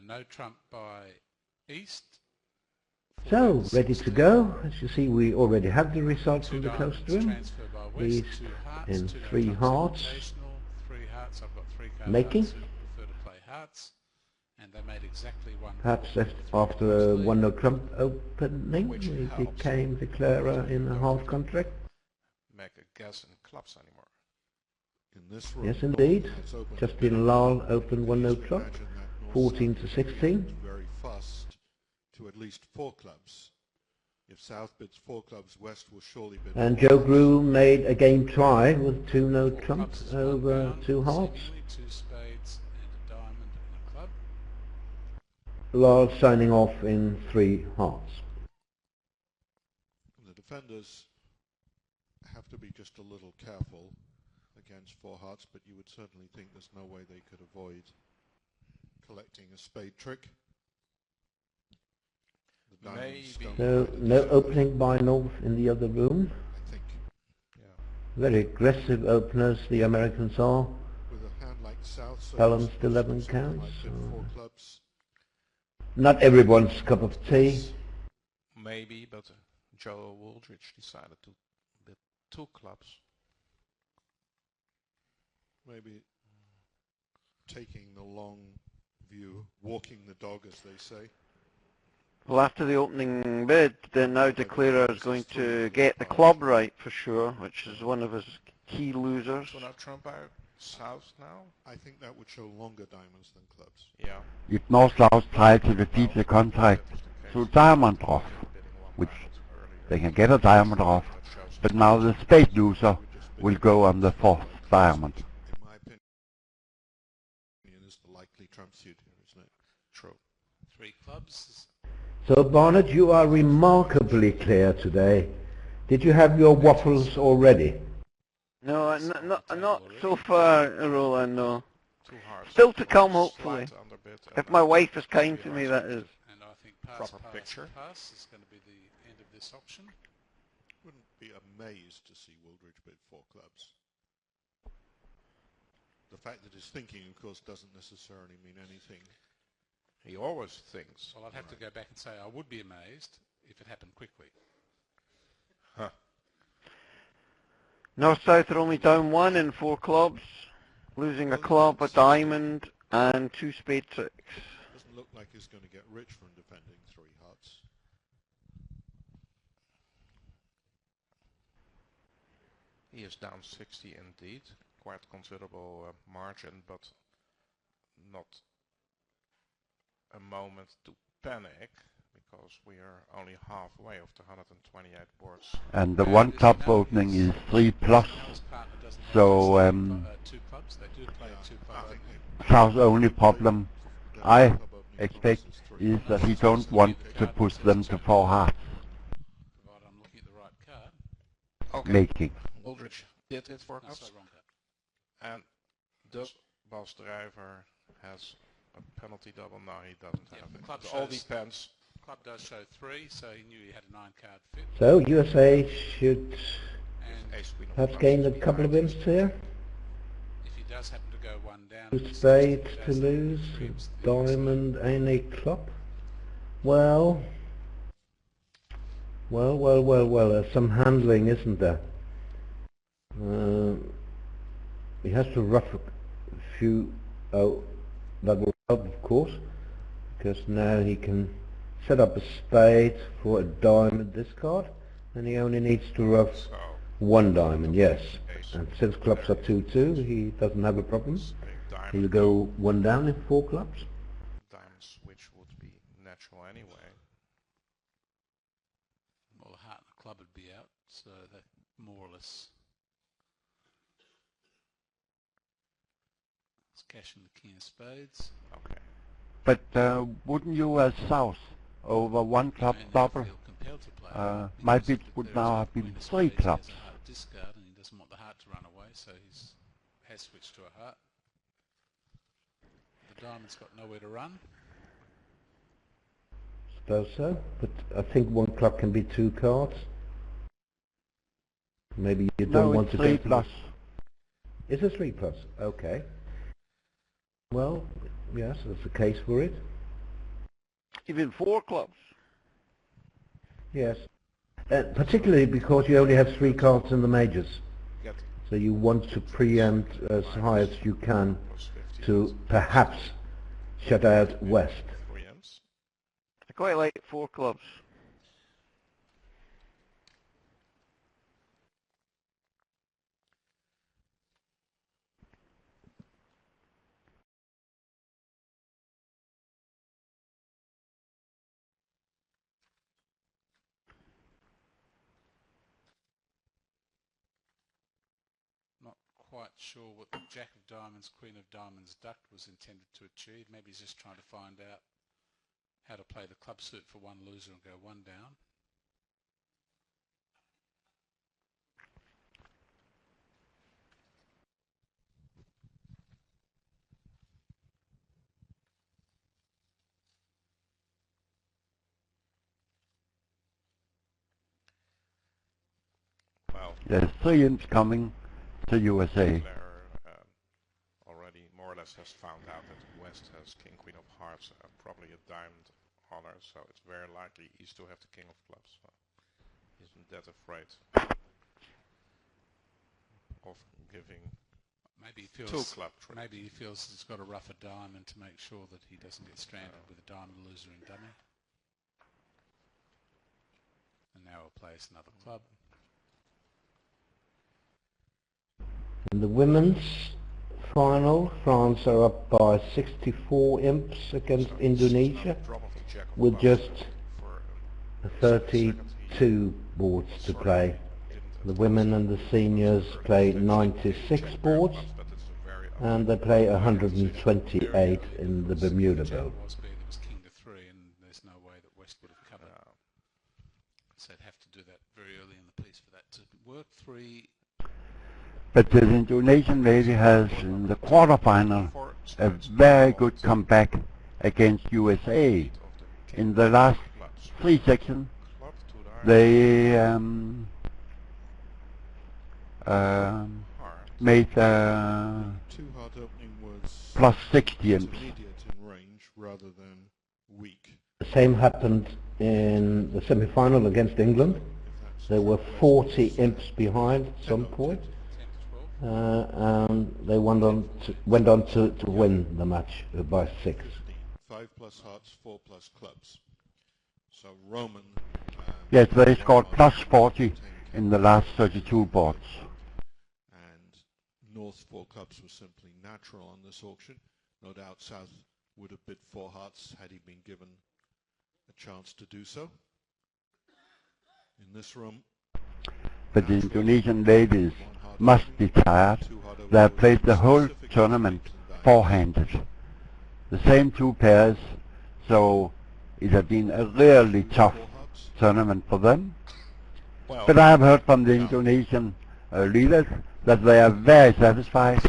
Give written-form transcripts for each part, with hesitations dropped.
no trump by East. So, ready to go. As you see, we already have the results from the closed room. Transfer by West, East 2 hearts, in 2 no 3 trumps hearts. invitational, 3 hearts. I've got 3 card Making. hearts who prefer to play hearts. And they made exactly 1 Perhaps call. after a 1-no trump opening, we became declarer in a half contract. Make a guess in clubs anymore. In this room, Yes, indeed. Justin Lal opened 1-no trump, 14 to 16. Very fast to at least 4 clubs. If South bids 4 clubs, West will surely bid. And Joe Grew made a game try with 2 no trump over 2 hearts. 2 spades and a diamond and a club. Lal signing off in 3 hearts. The defenders have to be just a little careful against 4 hearts, but you would certainly think there's no way they could avoid collecting a spade trick. So no opening by North in the other room. I think. Yeah. Very aggressive openers the Americans are. With a hand like South, so Balanced 11 counts. Like 4 clubs. Not everyone's cup of tea. Maybe, but Joe Wooldridge decided to bid 2 clubs. Maybe taking the long view, walking the dog, as they say. Well, after the opening bid, the now declarer is going to get the club right for sure, which is one of his key losers. So now trump out South now? I think that would show longer diamonds than clubs. Yeah. If North-South try to defeat the contract through diamond off, which they can get a diamond off, but now the spade loser will go on the 4th diamond. In my opinion, is the likely trump suit here, isn't it? True. 3 clubs. So Barnet, you are remarkably clear today. Did you have your waffles already? No, not so far, Roland, no. 2 hearts. Still to come, hopefully. Underbid If my wife is kind to me, that is. And I think pass, Proper pass, picture. pass is going to be the end of this option. Wouldn't be amazed to see Wooldridge bid 4 clubs. The fact that he's thinking, of course, doesn't necessarily mean anything. He always thinks. Well, I'd have to go back and say I would be amazed if it happened quickly. Huh. North-South are only down 1 in 4 clubs, losing a club, a diamond, and 2 spade tricks. Doesn't look like he's going to get rich from defending 3 hearts. He is down 60 indeed. Quite considerable margin, but not a moment to panic, because we are only halfway of the 128 boards. And the 1 club opening is 3 plus, so South's only problem, I expect, is that he don't want to push them to 4 hearts. Provided I'm looking at the right card. Okay. Making. Wooldridge did it for No, us. sorry, wrong card. And does Bas Drijver has a penalty double? No, he doesn't have it. Club It all shows- depends. Club does show 3, so he knew he had a 9 card fit. So USA should And Ace queen of perhaps clubs gain is a couple of behind. imps here. if he does happen to go 1 down, 2 spades to lose, a diamond and a club. Well, there's some handling, isn't there? He has to rough a few, that will help of course, because now he can set up a spade for a diamond discard, and he only needs to rough So, 1 diamond, yes. ace And since clubs are 2-2, he doesn't have a problem. spade diamond, He'll go 1 down in 4 clubs. diamond switch would be natural anyway. well, the heart and the club would be out, so that more or less it's cashing the king of spades. Okay. But wouldn't you as South, over 1 club He may now double, feel compelled to play, my because bid if would there now is a have been queen of 3 spades, he clubs. has a heart discard, and he doesn't want the heart to run away, so he's has switched to a heart. The diamond's got nowhere to run. Suppose so, but I think 1 club can be 2 cards. Maybe you don't No, want it's to 3 get plus. Is it 3 plus? Okay. Well, yes, there's a case for it. Even 4 clubs. Yes. Particularly because you only have 3 cards in the majors. Get So you want to preempt as high as you can plus 50 to perhaps shut out West. 3 ends. I quite like 4 clubs. Not quite sure what the Jack of Diamonds, Queen of Diamonds ducked was intended to achieve. Maybe he's just trying to find out how to play the club suit for one loser and go one down. Well, There's 3 imps coming to USA. Claire already more or less has found out that West has King, Queen of Hearts and probably a diamond honor, so it's very likely he's to have the King of Clubs. So he isn't that afraid of giving Maybe he 2 feels club trades. maybe he feels he's got to rough a diamond to make sure that he doesn't get stranded with a diamond loser in dummy. And now he'll place another club. In the women's final, France are up by 64 imps against Indonesia, Drop of the Jack of with Clubs just for 32 boards to play. The women and the seniors play 96 boards, but it's a very and they play 128 in the Bermuda build. Was there was king to 3, and there's no way that West would have covered. So they'd have to do that very early in the piece for that to work. 3. But the Indonesian lady has in the quarterfinal a very good comeback against USA. In the last 3 sections, they made 2 hard opening was plus 60 imps. intermediate in range rather than weak. The same happened in the semi-final against England. If that's There were 40 imps behind at some point, 10 to 12. and they went on to win the match by 6. 15. 5 plus hearts, 4 plus clubs. So Roman... Yes, they scored plus 40 in the last 32 boards. And North 4 clubs was simply natural on this auction. No doubt South would have bid 4 hearts had he been given a chance to do so. In this room, But the Indonesian ladies must be tired. They have played the whole tournament 4-handed. The same 2 pairs, so it has been a really tough tournament for them. well, But I have heard from the Indonesian leaders that they are very satisfied.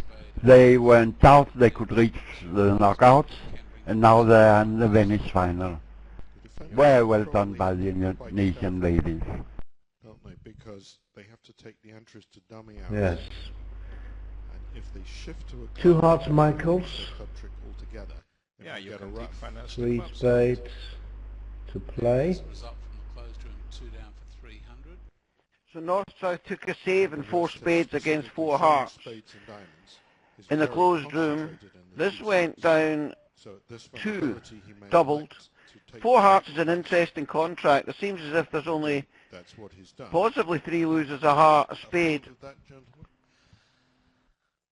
They were in doubt they could reach the knockouts, and now they are in the Venice final. Very well done by the Indonesian ladies. don't they? Because they have to take the entries to dummy out. Yes. And if they shift to a 2 club, hearts, they Michaels. lose the club trick altogether. If yeah, they you get a can rough. finesse 3 the clubs. spades to play. This was up from the closed room, 2 down for 300. So North-South took a save and 4 That's spades against specifically 4 showing hearts. spades and diamonds is In the very closed room, concentrated in the this 2 went spades. down So at this 2, vulnerability, he may doubled. elect to take 4 the hearts same is an interesting contract. It seems as if there's only That's what he's done. possibly 3 losers, a heart, a spade, With that, gentlemen?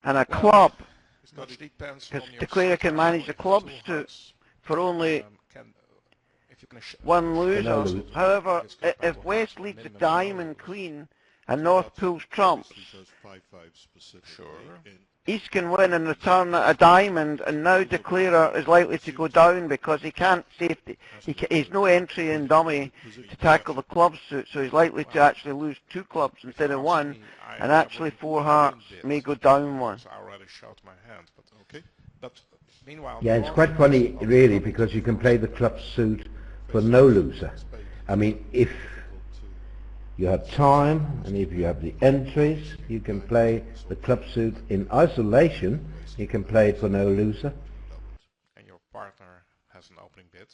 and a Well, club. Much depends Because on your Declare can style. manage the If clubs 2 to hearts, for only if you can 1 loser. lose. However, Just get if back West to leads the minimum diamond losers. queen and North pulls trumps, Obviously those 5-5 specifically Sure. in East can win and return a diamond, and now Declarer is likely to go down because he can't safety. He's no entry in dummy to tackle the club suit, so he's likely to actually lose 2 clubs instead of 1, and actually 4 hearts may go down 1. I already showed my hand, but okay. But meanwhile, Yeah, it's quite funny, really, because you can play the club suit for no loser. I mean, if you have time, and if you have the entries, you can play the club suit in isolation. You can play it for no loser. and your partner has an opening bid,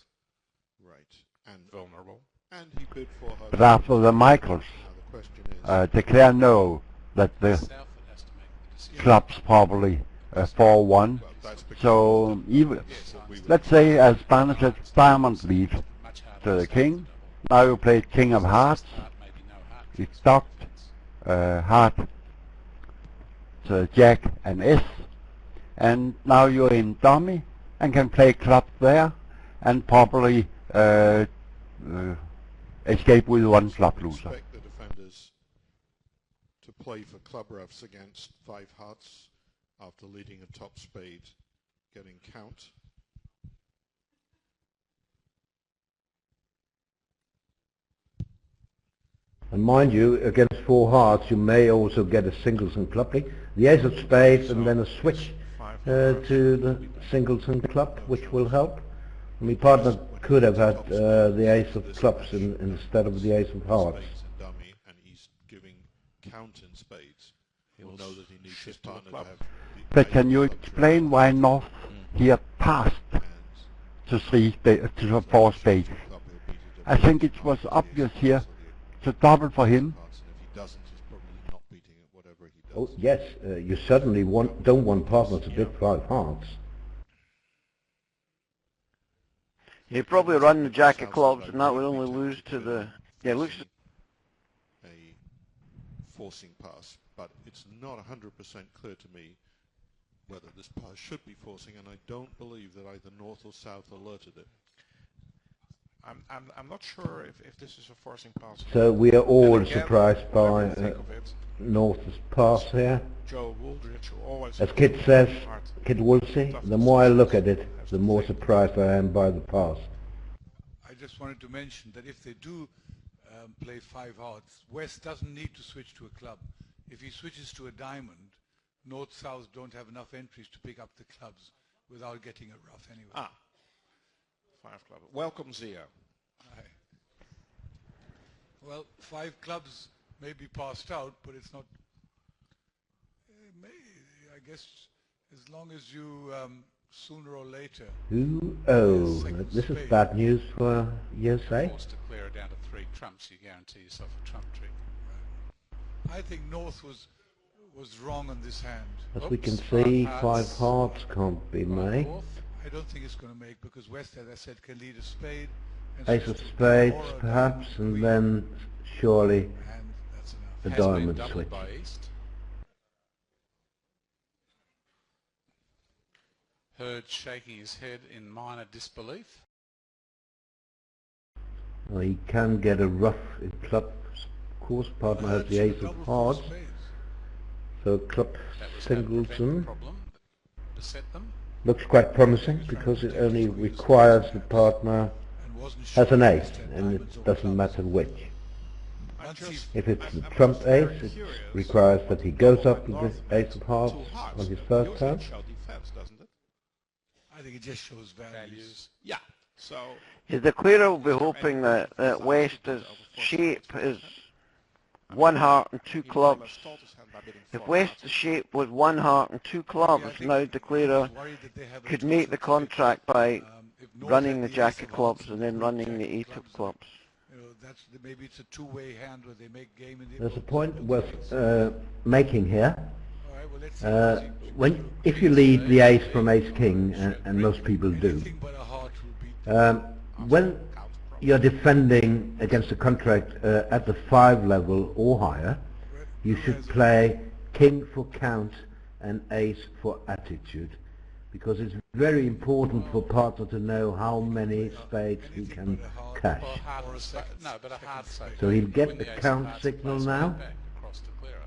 Right. And vulnerable. and he bid for her. But after the Michaels Now the question is, declare no, that the Southwood has to make the decision. club's probably 4-1. well, that's because So even, Yes, what we would let's say as Barnet said, diamond lead much harder to the to king. double. Now you play king of hearts. Heart, maybe no heart. It's docked heart to jack and S. And now you're in dummy and can play club there and probably escape with one club loser. expect the defenders to play for club roughs against 5 hearts after leading a top spade, getting count. And mind you, against 4 hearts, you may also get a singles and club lead. The ace of spades and then a switch to the singles and club, which will help. I mean, partner could have had the ace of clubs instead of the ace of hearts. Spades and dummy, and he's giving count in spades. He'll know that he needs his shift to the partner to club. have But can you explain why North here passed to 4 spades? I think it was obvious here to double for him. And if he doesn't, he's probably not beating at whatever he does. Oh yes, you certainly don't want partner to bid 5 hearts. He'd probably run the jack of clubs, and that would only lose to the... Yeah, looks... A forcing pass, but it's not 100% clear to me whether this pass should be forcing, and I don't believe that either North or South alerted it. I'm not sure if this is a forcing pass. So we are all And again, surprised by whatever you think of it, North's pass here. Joe Wooldridge, who always As Kit says, hard. Kit Woolsey, the more I look at it, the more surprised I am by the pass. I just wanted to mention that if they do play 5 hearts, West doesn't need to switch to a club. If he switches to a diamond, North-South don't have enough entries to pick up the clubs without getting a rough anyway. 5 club. Welcome, Zia. Aye. Well, 5 clubs may be passed out, but it's not... I guess as long as you sooner or later... This is bad news for USA. Forced to clear it down to 3 trumps, you guarantee yourself a trump trick. I think North was wrong on this hand. As we can Oops, see, 5 5 hearts. hearts can't be made. North. I don't think it's going to make, because West, as I said, can lead a spade. And Ace of spades, perhaps, and then surely And that's enough. a Has been diamond doubled switch. by East. Hurd shaking his head in minor disbelief. Well, he can get a rough in club. Of course, partner has the ace of hearts, so club That was singles no and problem that beset them. looks quite promising because it only requires the partner has an ace, and it doesn't matter which. If it's the trump ace, it requires that he goes up with the ace of hearts on his first hand. Show defense, doesn't it? I think it just shows values. Yeah. So The declarer will be hoping that West's shape is 1 heart and 2 clubs. If West's shape was 1 heart and 2 clubs, now declarer could make the contract by running the jack of clubs and then running the 8 of clubs. You know, maybe it's a two-way hand where they make game in the... There's a point worth making here. All right, well, let's see. If you lead the ace from ace-king, and most people do, Anything but a heart will beat. when you're defending against a contract at the 5 level or higher, you should play king for count and ace for attitude, because it's very important for partner to know how many spades he can cash. Or a hard no, but a hard save. So he'll get Win the ace of count hearts, signal play now. spade back across the clearer.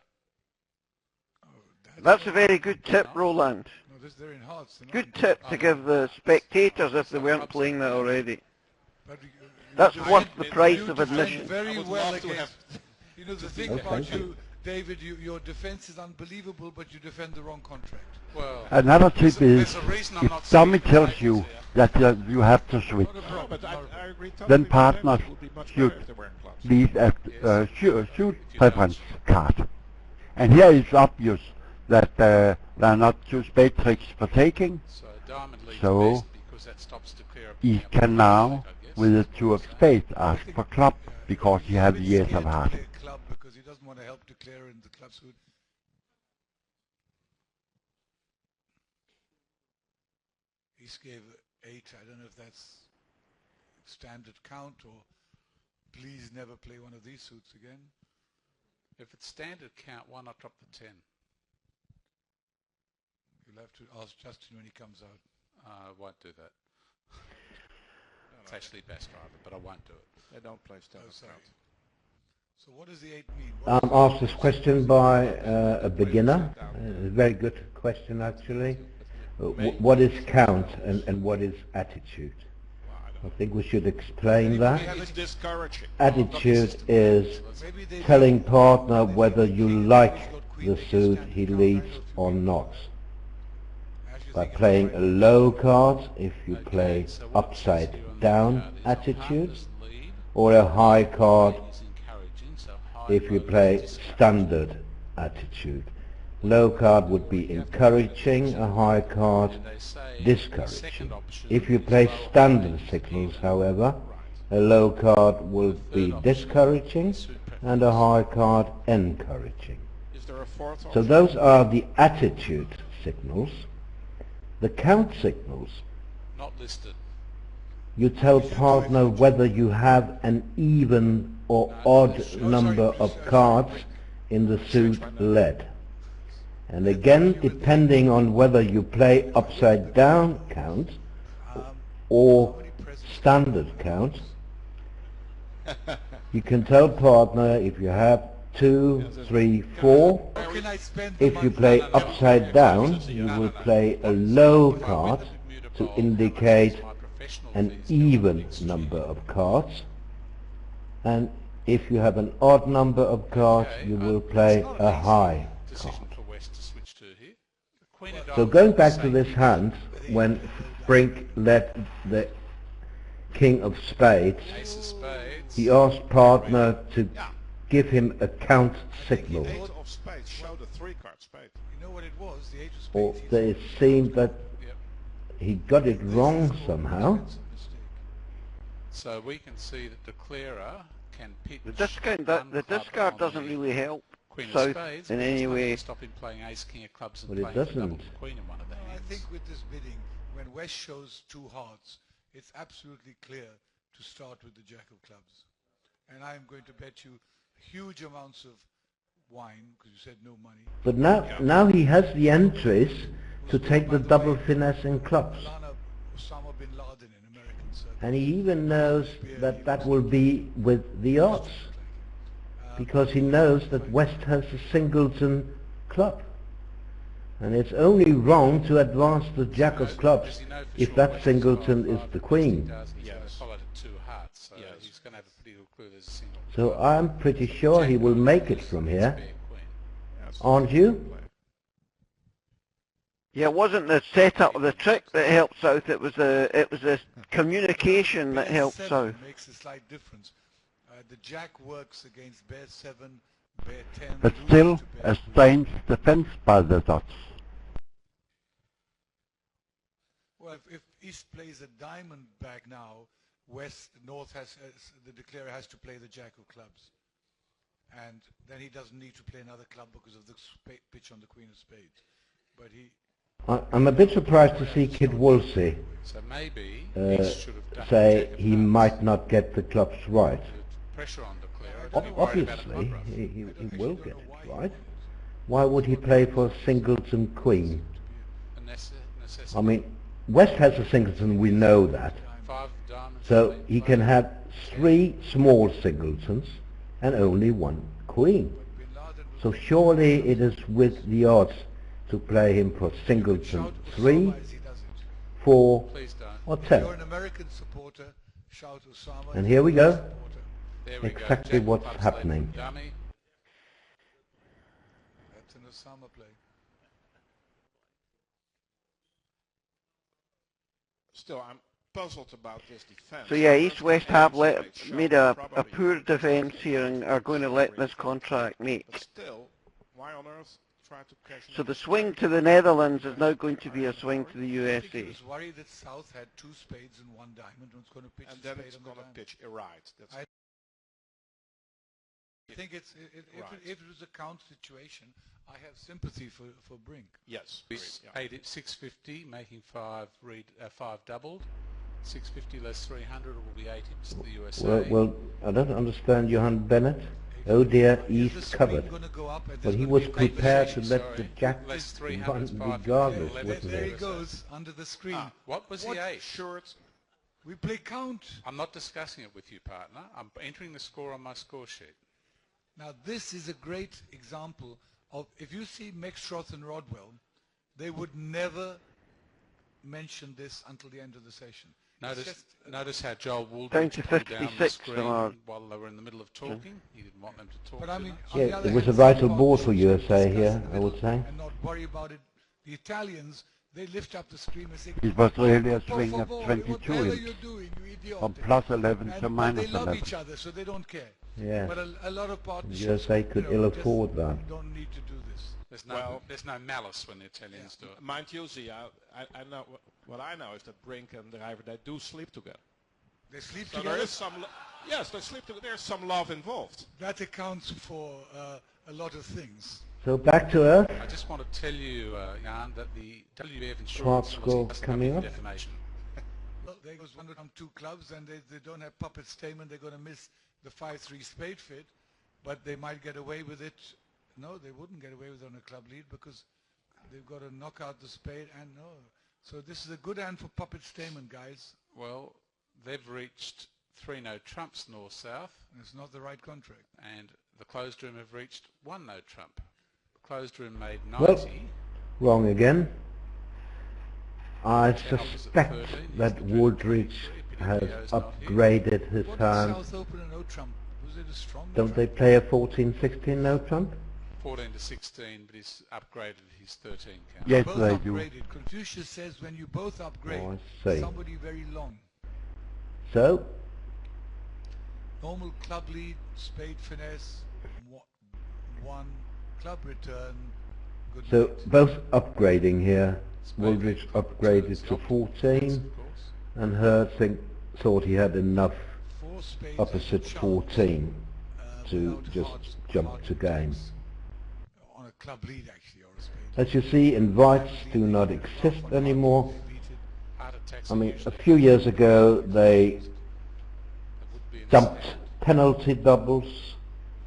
That's a very good tip, Roland. No, they're in hearts. They're not Good in tip to give the spectators if they weren't playing that already. But That's you worth the defend price of very admission. well against... You know, the thing Oh, about thank you. you, David, your defense is unbelievable, but you defend the wrong contract. Well, Another tip is, there's a reason I'm if not dummy speaking tells like you this here. that you have to switch, Not a problem. but not a I agree totally. then with partners David. It would be much should better if they were in clubs. lead at shoot preference card. And here it's obvious that there are not 2 spade tricks for taking. So diamond leads So, best because that stops the clear. he can now with the two of spades asked for club because he had the ace of hearts. Club because he doesn't want to help declare in the club suit. He gave 8. I don't know if that's standard count or please never play one of these suits again. If it's standard count, why not drop the 10? You'll have to ask Justin when he comes out. I won't do that. It's actually best either, but I won't do it. They don't play standard count. So what does the 8 mean? I'm asked this question by a beginner. A very good question, actually. What is count and what is attitude? I think we should explain that. Attitude is telling partner whether you like the suit he leads or not. By playing a low card, if you play upside down attitude, or a high card if you play standard attitude. Low card would be encouraging, a high card discouraging. If you play standard signals, however, a low card will be discouraging and a high card encouraging. So those are the attitude signals. The count signals, not listed. You tell partner whether you have an even or odd number of cards in the suit led. And again, depending on whether you play upside down count or standard count, you can tell partner if you have 2, 3, 4. If you play upside down, you will play a low card to indicate an even number of cards. And if you have an odd number of cards, you will play a high card. So going back to this hand, when Brink led the King of Spades, he asked partner to give him a count signal. Or it seemed that he got it wrong somehow. So we can see that declarer can pitch the discard doesn't really help Queen South of Spades, in any way. Stop him playing Ace King of Clubs and Well, it playing doesn't. double Queen in one of the hands. I think with this bidding, when West shows 2 hearts, it's absolutely clear to start with the Jack of Clubs. And I'm going to bet you huge amounts of wine, because you said no money. But now he has the entries to take the double finesse in clubs. Osama bin Laden in American circles. And he even knows that that will be with the odds, because he knows that West has a singleton club. And it's only wrong to advance the Jack of Clubs if that singleton is the Queen. So I'm pretty sure he will make it from here. Aren't you? Yeah, it wasn't the setup of the trick that helped South. It was the communication that helped South. Makes a slight difference. The Jack works against Bear 7, Bear 10. But still a strange defense by the dots. Well, if East plays a diamond back now, North has the declarer has to play the Jack of Clubs, and then he doesn't need to play another club because of the pitch on the Queen of Spades. But I'm a bit surprised to see Kid Woolsey so maybe say he might not get the clubs right. Pressure on declarer. Obviously, he will get it right. Why would he play for singleton Queen? I mean, West has a singleton, we know that. So he can have 3 small singletons and only 1 Queen. So surely it is with the odds to play him for singleton 3, 4 or 10. And here we go. Exactly what's happening. that's an Osama play. Still, I'm puzzled about this defense. So yeah, East-West have made a poor defense here and are going to let this contract make. But still, why on earth try to cash in. So the swing to the Netherlands is now going to be a swing to the I think he USA. was worried that South had 2 spades and 1 diamond and was going to pitch And the then spade it's on the going to diamond. pitch right. That's I think if it was a count situation, I have sympathy for Brink. yes. It's Agreed, 8 at 650, making 5 doubled. 650 less 300 will be 8 hips to the USA. Well, I don't understand Johan Bennett. Oh dear, Is the he's screen covered. going to go up and Well, there's he gonna was be a prepared to position? let the jack Less 300 run is 550, regardless, 11 wasn't There it? he goes, under the screen. Ah, what was What? the 8? Sjoerd, We play count. I'm not discussing it with you, partner. I'm entering the score on my score sheet. Now this is a great example of, if you see Mextroth and Rodwell, they would never mention this until the end of the session. Notice how Joel Wooldridge Down to pulled down the 56 screen tomorrow. while they were in the middle of talking. He didn't want them to talk But I too mean, much. on the Yeah, other it was hand, a vital some ball for parties USA discuss here, in the I would middle say. and not worry about it. The Italians, they lift up the screen and say, It was really a "Por swing of favor, what 22 the hell are inch, you doing, you idiot?" from plus 11 to But minus they love 11. each other, so they don't care. Yeah. But a lot of partnerships, USA could ill just afford that. don't need to do this. There's no malice when the Italians do it. mind you, Zia, I know what I know is that Brink and Drijver, they do sleep together. They sleep So together. there is some, yes, they sleep together. There's some love involved. That accounts for a lot of things. So back to Earth. I just want to tell you, Jan, that the WBF Part insurance score policy doesn't coming cover up. defamation. Well, they goes one from 2 clubs and they don't have puppet statement. They're going to miss the 5-3 spade fit, but they might get away with it. No, they wouldn't get away with it on a club lead because they've got to knock out the spade and no. So this is a good hand for puppet statement, guys. Well, they've reached 3 no trumps north-south, It's not the right contract. and the closed room have reached 1 no trump. The closed room made 90. Well, wrong again. I 10 opposite suspect 13. that He's the dreaded Wooldridge 23. has Pinocchio's not here. upgraded his What hand. is South Open and no trump? Was it a strong Don't trump? they play a 14-16 no trump? 14 to 16, but he's upgraded his 13 count. Yes, Both they do. upgraded. Confucius says when you both upgrade, Oh, I see. somebody very long. So, Normal club lead, spade finesse, 1 club return, good so night. both upgrading here. Spade Wooldridge lead, upgraded to top, 14, of course. and Hurd thought he had enough 4 spades opposite and chance, 14 to without just hard- jump hard to game. attacks. On a club lead actually, or a spade. As you see, invites do not exist anymore. Heart attacks I are mean, a usually few years ago they that would be in the dumped stand. penalty doubles,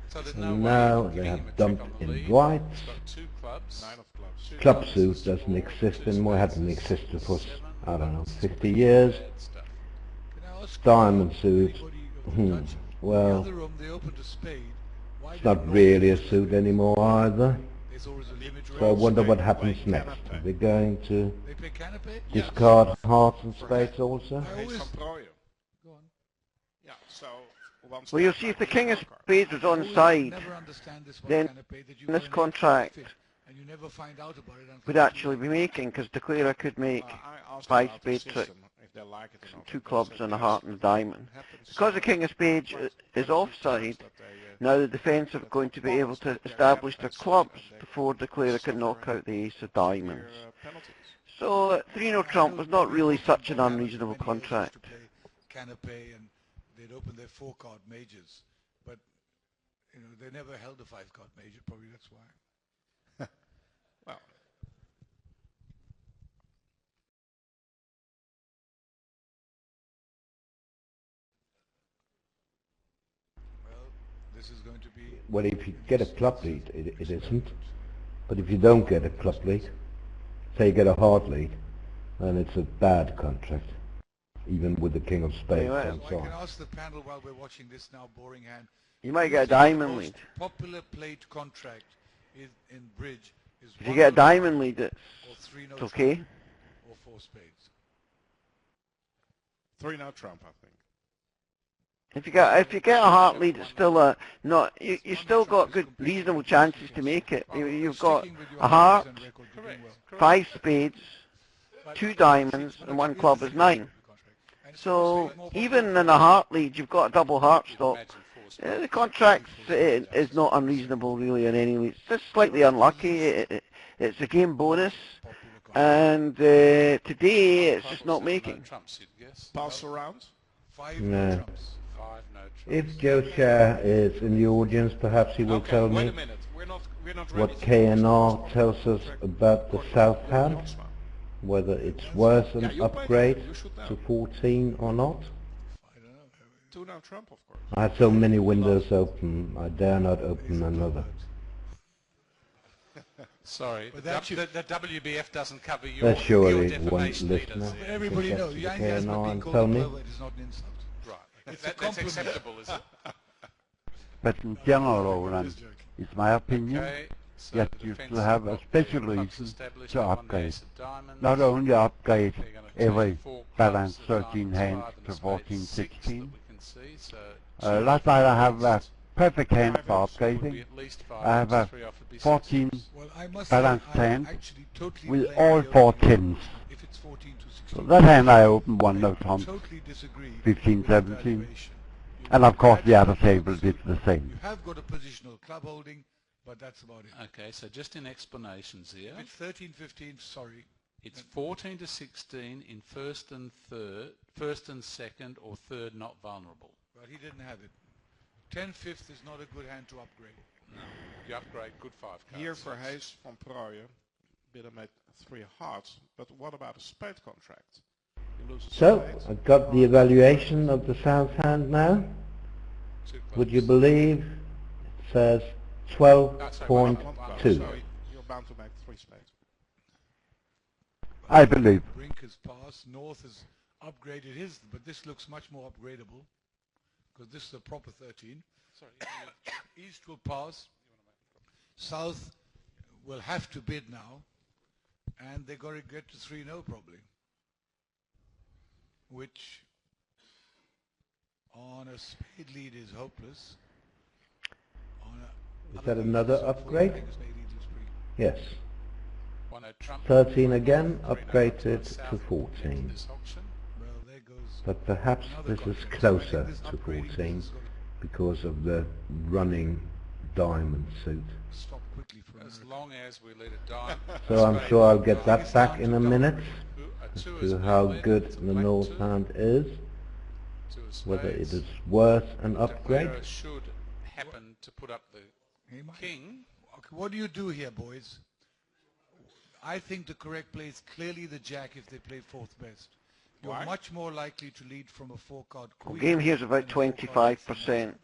So there's no and way now of they giving have him a trick dumped on the in lead. whites. He's got 2 clubs. 9 of clubs. 2 Club clubs, suit small, doesn't exist 2 anymore, hasn't spades, existed for, 7, I don't know, 11, 50 years. bad stuff. Can I ask Diamond suit, anybody of the judge? well, In the other room, they opened a spade. Why it's did not no really a one- suit anymore either. There's always a limit So I rate. wonder what Spade happens play next. canapé. Are they going to They play canapé? Yes. discard hearts and spades also? I Ace always... van Prooijen. Go on. Yeah, so one Well, you'll step see if back the king of is one card. spades was I on always side, never understand this one then canapé that you this got an contract extra fit, and you never find out about it until would actually be making, because the clearer could make I asked 5 about the spade trick, system, if they like it or not. 2 They clubs said and a yes. heart and a diamond. Happens Because the so king of spades quite- is quite a few offside, times that they, now the defence are going to be able to establish their clubs before the clearer can knock out the ace of diamonds. severe, penalties. So 3-0 trump was not really such an unreasonable contract. To play canapé, and they'd open their 4-card majors, but you know they never held a 5-card major. Probably that's why. Well, Well, this is going to be. Well, if you get a club lead, it isn't. But if you don't get a club lead, say you get a hard lead, then it's a bad contract, even with the king of spades Anyway, and So so I can on. ask the panel while we're watching this now boring hand. You might who get a thinks the diamond most lead. Popular played contract in bridge is If you get a 1-0 diamond lead, or 3-0 it's okay. trump or 4 spades. 3-0 trump, I think. If you get a heart lead, it's still a not. You still got good reasonable chances to make it. You've got Sticking with your a heart, numbers and record, you're doing well. Correct. 5 spades, But 2 diamonds, and 1 club is 9. And So it's more even popular in a heart lead, you've got a double heart stop. Imagine 4 The contract is not unreasonable really in any way. It's just slightly unlucky. It's a game bonus, and today it's just not making. No trumps, you'd guess. Pass around. 5 No. no trumps. 5 no trumps. If Joe Share is in the audience, perhaps he will Okay, tell wait me a minute. We're not ready what to KNR tells us about the South Hand, whether it's worth an Yeah, you play upgrade it. You should know. to 14 or not. I don't know. 2 now trump, of course. I have so many windows open, I dare not open another. Sorry, But that the WBF doesn't cover your Surely one defamation listener leaders. But everybody can knows. get Young to the Jasper KNR being and called tell a me. pervert is not an insult. Right. It's a That's compliment. acceptable, is it? But in general, Roland, it's my opinion Okay. So that the you defence should have a got special clubs reason established to on the upgrade. ace of diamonds. Not only upgrade They're gonna every take 4 balance clubs, the 13 diamonds, hands 5 and to the spades, 14, 6 that 16. we can see, so Last night I have a perfect hand for would be upgrading. at least I have a 3 off would be 14 Well, I must balanced say, I hand actually totally with blame all the 4 opening tins. if it's 14 to So 16. that hand I opened one no I trump, totally disagree 15, with the 17. valuation. You And know, of course the that's other a table club did suit. the You same. have got a positional club holding, but that's about it. Okay, so just in explanations here, If it's 13, 15, sorry. it's 14 to 16 in first and second, or third not vulnerable. Well, he didn't have it. 10/5 is not a good hand to upgrade. No, you upgrade good 5 cards. Hier voor Hees van Prooijen bidden met 3 hearts. But what about a spade contract? You lose a So, spade. I've got the evaluation of the South Hand now. 2 Would you clubs. believe it says Oh, sorry, 12.2. So you're bound to make 3 spades. I believe. Brink has passed. North has upgraded his, but this looks much more upgradable because this is a proper 13. Sorry, East will pass. South will have to bid now, and they're going to get to 3-0 probably, which on a spade lead is hopeless. On a Is other that lead another is hopeful. upgrade? I think a spade lead is free. Yes. 1 no trump. 13 again, 3 no upgraded trumps, to South 14. this auction. Well, there goes But perhaps another this is contract. closer So I think this to upgrading 14 is gonna because of the running diamond suit. stop quickly for As America. long as we let it die. So I'm sure I'll get that back in a minute as Two to is how well good left, the black North 2, Hand is, 2 of whether it spades. is worth an upgrade. Drijver should happen to put up the He might- king. Okay, what do you do here, boys? I think the correct play is clearly the jack if they play 4th best. You're Why? much more likely to lead from a 4-card The queen. game here is about than a 4-card 25%.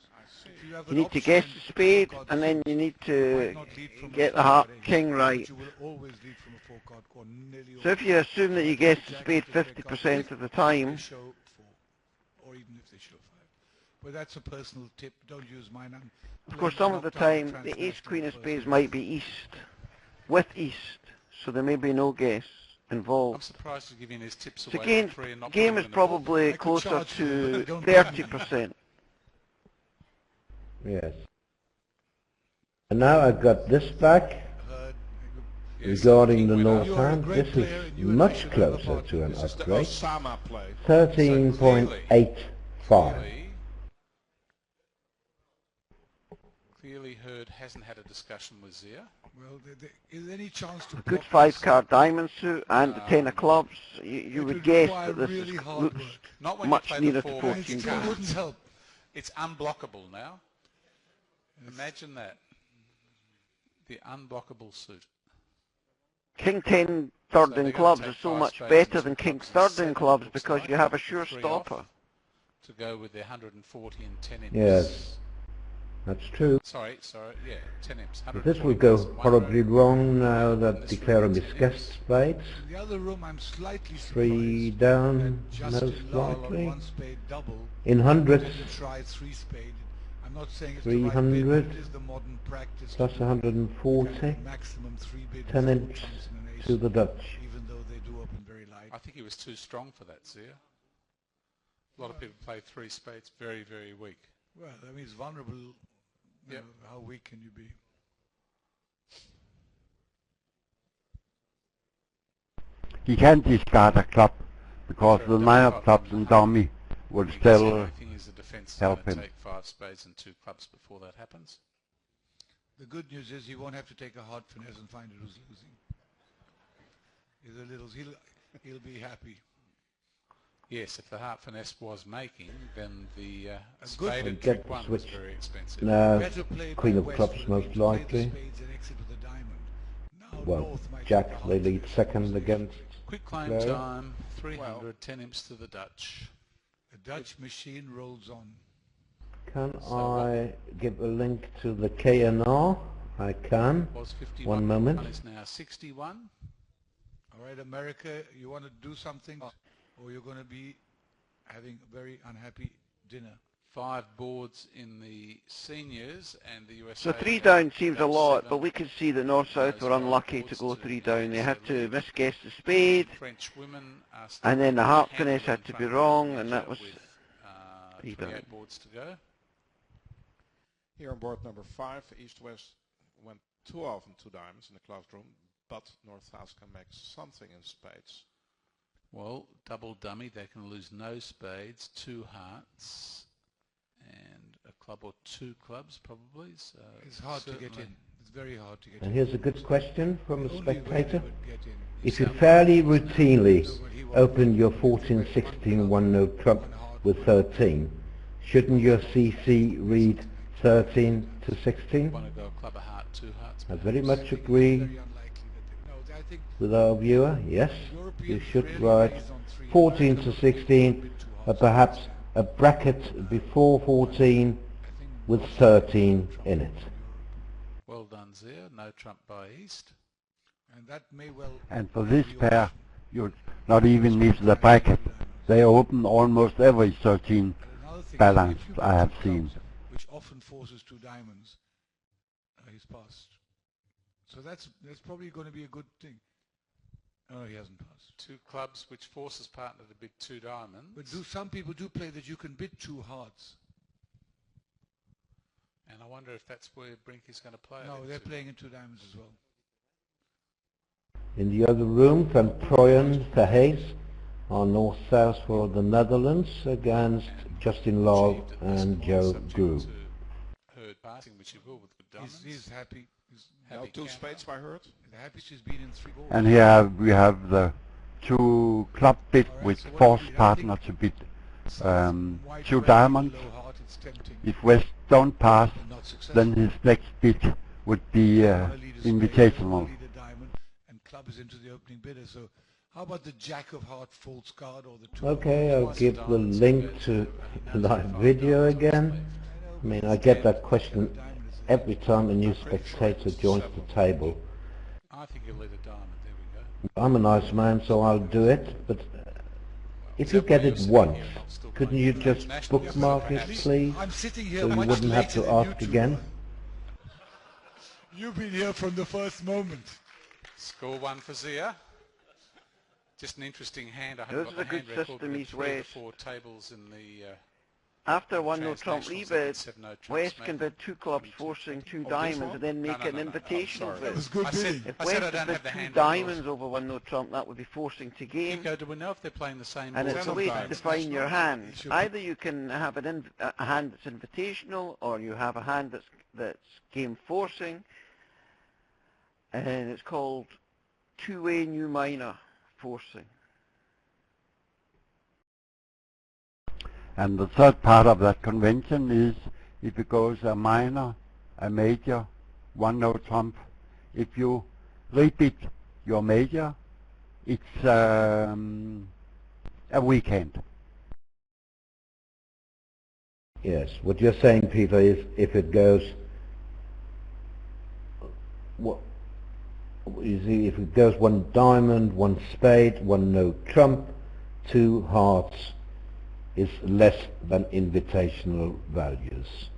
If you have You an need to option guess and the a spade, 4-card and then suit, you need you to might not lead from a get the heart 4-card ace, king but right. you will always lead from a 4-card or nearly So if always. you assume that you Like guess the the jack spade if they play 50% card of the if time, they show 4, or even if they show 5. But that's a personal tip. Don't use mine. I'm of course playing some of the knocked out time the transnational ace queen of first. spades might be east, with east, so there may be no guess I'm involved. surprised you're giving his tips So away game, for free and not game putting is them in the book. probably I could closer charge you, to don't 30%. Yes. And now I've got this back Hurd, Yes, regarding king the winner. North You are a Hand. great This player is and you and I much should have a closer partner. to an This is the upgrade. Osama play. 13.85. Clearly Hurd hasn't had a discussion with Zia. Well, is there any chance to A good block this? 5-card diamond suit and the 10 of clubs, you It would would guess require that this really is, hard looks work. Not when much you play nearer the to 4 And 14 it still cards. wouldn't help. It's unblockable now. Imagine that. The unblockable suit. King 10 So third they're in gonna clubs take is so 5 much spades better and than 2 King clubs and third 7, in clubs looks because like, you have a with sure 3 off stopper. to go with their 140 and 10 imps. Yes, that's true. Sorry, yeah, 10 imps. But this will go 140 horribly road. wrong now that This declare room, him 10 discussed imps. spades. In the other room, I'm slightly 3 surprised down, that Justin most Lal on likely. 1 spade double In hundreds, wanted to try 3 spade. I'm not saying it's 300 the right bid, but it is the modern practice. plus to do 140, kind of maximum 3 bid 10 with imps trumps and an ace, to the Dutch. even though they do open very light. I think he was too strong for that, Zia. A lot of people play 3 spades very, very weak. Well, I mean, it's vulnerable. Yep. How weak can you be? He can discard a club because Sure, the 9 of double clubs and dummy would I guess still the only thing is the defence is help going to him. take 5 spades and 2 clubs before that happens. The good news is he won't have to take a hard finesse and find it who's losing. He'll be happy. Yes, if the heart finesse was making, then the A spade good and get trick the 1 was switch. very expensive. No, Better play Queen by of West clubs would have most been to play the likely. spades and exit with a diamond. Now Well, North might Jack, take a they hard lead finesse second and against Quick claim Clara. time, 300, 10 imps to the Dutch. The Dutch machine rolls on. Can So I give a link to the KNR? I can. Was 51, One moment. one is now 61. All right, America, you want to do something or you're going to be having a very unhappy dinner. 5 boards in the seniors and the USA. So 3 down seems a Dutch lot, 7. but we can see that North-South were unlucky to go 3 down. They had to misguess the spade, French women are and then the still heart handily finesse had in to front be of wrong, and Indonesia that was with, 3 28 down. boards to go. Here on board number 5, East-West went too often 2 diamonds in the classroom, but North-South can make something in spades. Well, double dummy, they can lose no spades, 2 hearts, and a club or 2 clubs probably. So It's hard to get certainly in. It's very hard to get And in. here's a good question from a The only way they spectator. would get in If is you some fairly hearts. routinely So what he wants open to your do is 14, make 16, one 1 no club, trump one heart, with one 13, shouldn't your CC read 13 to 16? want to go club, a heart, 2 hearts. I perhaps. very much I think it's agree very unlikely that I think with our viewer. Yes, you Europeans should really write raise on 3. 14 America to would maybe 16, go a bit too hard. perhaps a bracket before 14 I think with most 13 Trump in it. in Europe. Well done, Zia. No trump by East. And that may well And for this be pair, option. you not even need the bracket. They open almost every 13 And another thing is balance if you I go have to seen. clubs, which often forces 2 diamonds, he's passed. So that's probably going to be a good thing. Oh, he hasn't passed. 2 clubs, which forces partner to bid 2 diamonds. But some people do play that you can bid 2 hearts. And I wonder if that's where Brink is going to play. No, it they're into. playing in 2 diamonds as well. In the other room, Van Proyen, Verhees are north-south for the Netherlands against Justin Lal Achieved at this and point, Joe subject Grew. to Hurd passing, which he will with good diamonds. He's happy. He's Now Happy 2 camper. spades by Hurd. the happiest he's been in 3 balls. And here we have the 2 club bid Alright, with so what force do we- I partner think to bid White 2 red, diamonds. low heart, it's tempting, If West don't pass, but not successful. then his next bid would be Wanna lead a spade, wanna invitational. lead a diamond, and club is into the opening bidder. So how about the jack of heart false card or the 2 of Okay, hearts? I'll give the link to the live video again. I mean, I get that question every time a new spectator joins the table. I think he'll lead a diamond. There we go. I'm a nice man, so I'll do it, but if Is you that get why it you're sitting once, here and not still couldn't playing you for just international? bookmark it, Perhaps. please? I'm sitting here So you much wouldn't have later to than you ask two again? are. You've been here from the first moment. Score 1 for Zia. Just an interesting hand. I This haven't is got a the good hand record. system, But East 3 or West. 4 tables in the After 1 no trump transnationals, rebid, it's 7 no trumps, West mate. can bid 2 clubs forcing 2 this diamonds one? and then make No, an no, no. invitational sorry. bid. That was good I said, bidding. If I West said I had don't bid have the 2 hand record. diamonds over 1 no trump, that would be forcing to game. Nico, do we know if they're playing the same And board it's a way to sometimes? define your hand. should- Either you can have a hand that's invitational, or you have a hand that's game forcing, and it's called two-way new minor forcing. And the third part of that convention is if it goes a minor, a major, 1 no trump. If you repeat your major, it's a weekend. Yes, what you're saying, Peter, is if it goes, what, you see, if it goes 1 diamond, 1 spade, 1 no trump, 2 hearts is less than invitational values.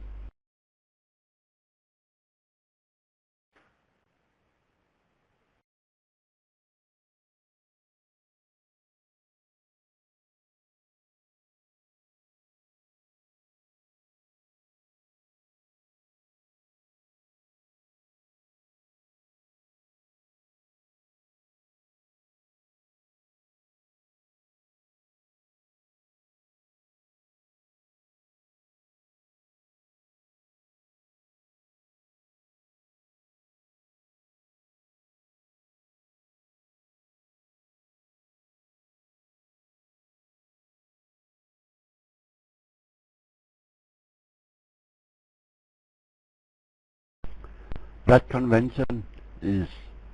That convention is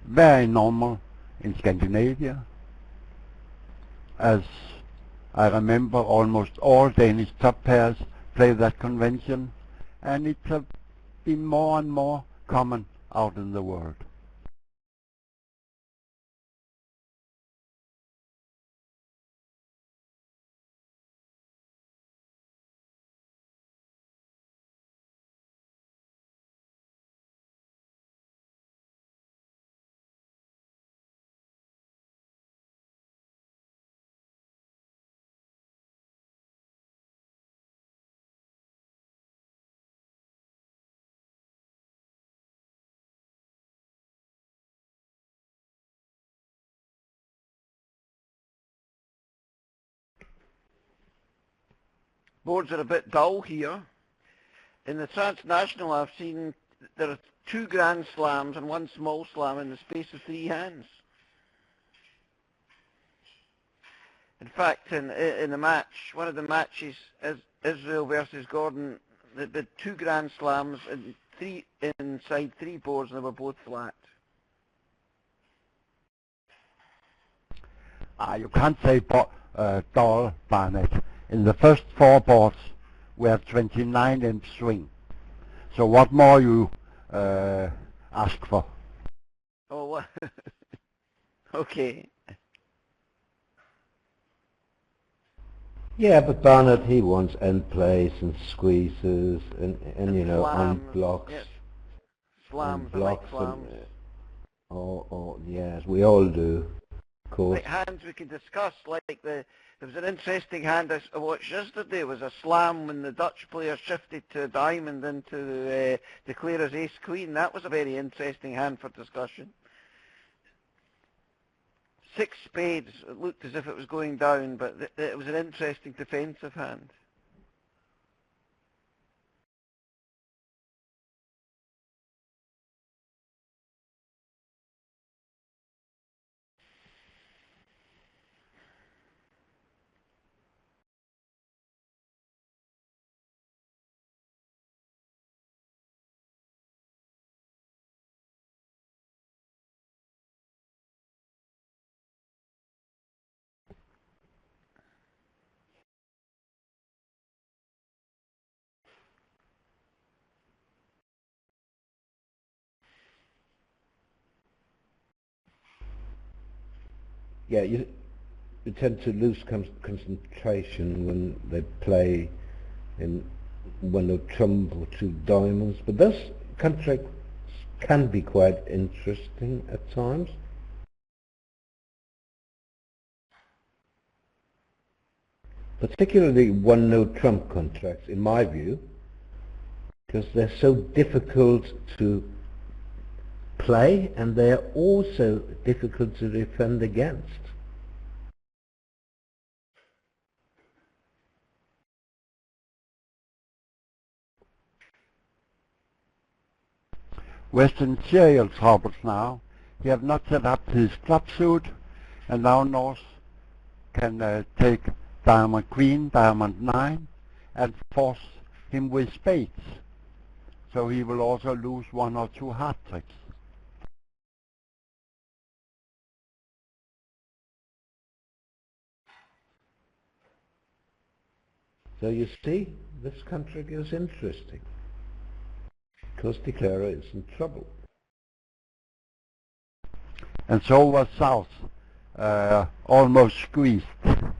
very normal in Scandinavia, as I remember almost all Danish top pairs play that convention, and it's been more and more common out in the world. Boards are a bit dull here. In the transnational, I've seen there are 2 grand slams and 1 small slam in the space of 3 hands. In fact, in the match, one of the matches, Israel versus Gordon, they did 2 grand slams and 3 inside 3 boards, and they were both flat. You can't say dull, Barnet. In the first 4 boards, we have 29-inch swing. So what more you ask for? Oh, okay. Yeah, but Barnet, he wants end plays and squeezes and you know, slams, on blocks. Yes. Slams, On blocks like slams. Yes, we all do, of course. Like hands we can discuss, like there was an interesting hand I watched yesterday. It was a slam when the Dutch player shifted to a diamond into declare as ace-queen. That was a very interesting hand for discussion. 6 spades. It looked as if it was going down, but it was an interesting defensive hand. Yeah, you tend to lose concentration when they play in 1 no trump or 2 diamonds, but those contracts can be quite interesting at times. Particularly 1 no trump contracts, in my view, because they're so difficult to play and they're also difficult to defend against. Western serial troubles now. He have not set up his club suit, and now North can take diamond queen, diamond 9, and force him with spades. So he will also lose 1 or 2 hard tricks. So you see, this contract is interesting, because Declarer is in trouble. And so was South, almost squeezed. But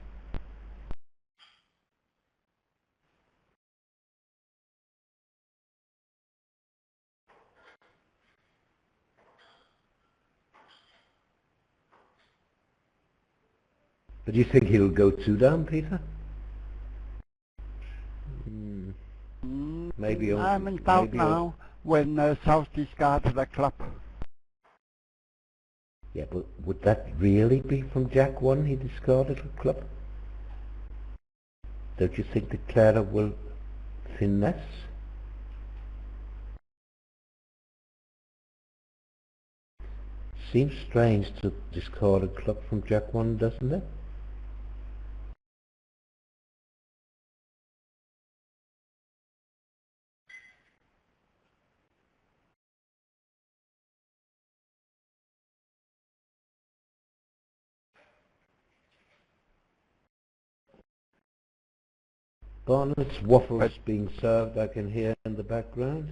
do you think he'll go 2 down, Peter? Maybe only. I'm in doubt now when South discarded a club. Yeah, but would that really be from Jack 1 he discarded a club? Don't you think the Clara will finesse? Seems strange to discard a club from Jack 1, doesn't it? Barnet's waffles being served, I can hear in the background.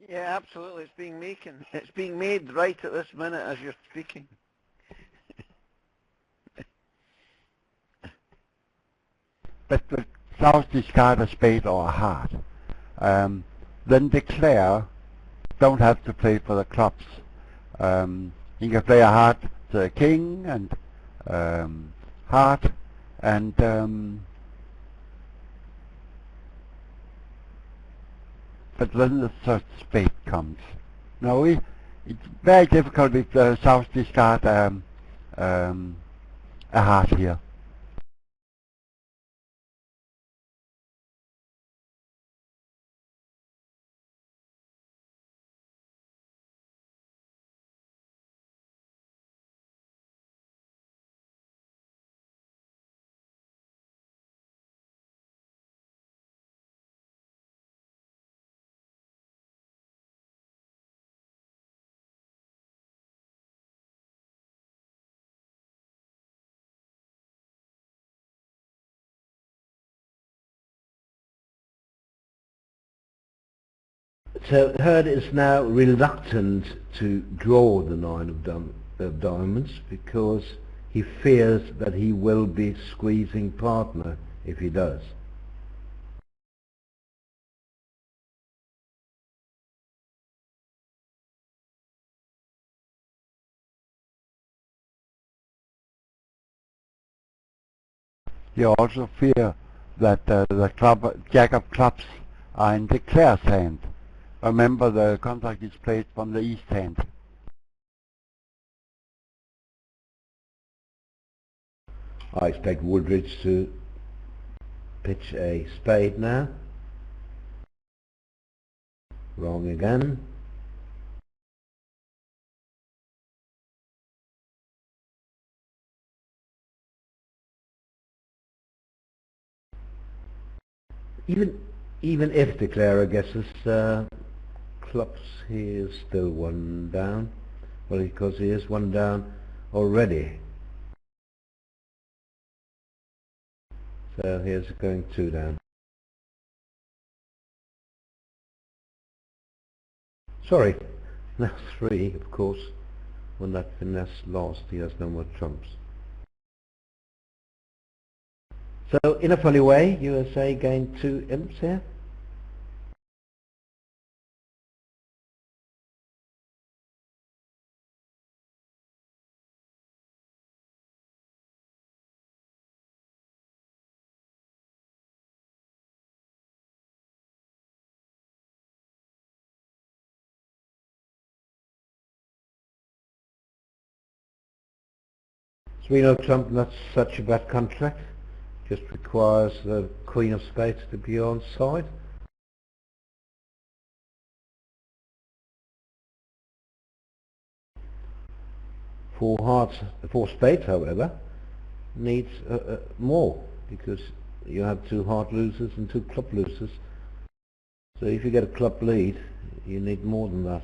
Yeah, absolutely. It's being made right at this minute as you're speaking. But the South discard a spade or a heart. Then declare don't have to play for the clubs. You can play a heart to a king and heart and but then the third spade comes. Now it's very difficult if the South discard a heart here. So Hurd is now reluctant to draw the nine of diamonds because he fears that he will be squeezing partner if he does. You also fear that the Jack of Clubs are in Declare's hand. Remember, the contract is played from the east hand. I expect Wooldridge to pitch a spade now. Wrong again. Even if Declarer guesses clubs, he is still one down. Well, because he is one down already. So here's going two down. Sorry, now three, of course. When that finesse lost, he has no more trumps. So, in a funny way, USA gained two imps here. Three-no trump, not such a bad contract. Just requires the Queen of Spades to be on side. Four spades, however, needs more because you have two heart losers and two club losers. So if you get a club lead, you need more than that.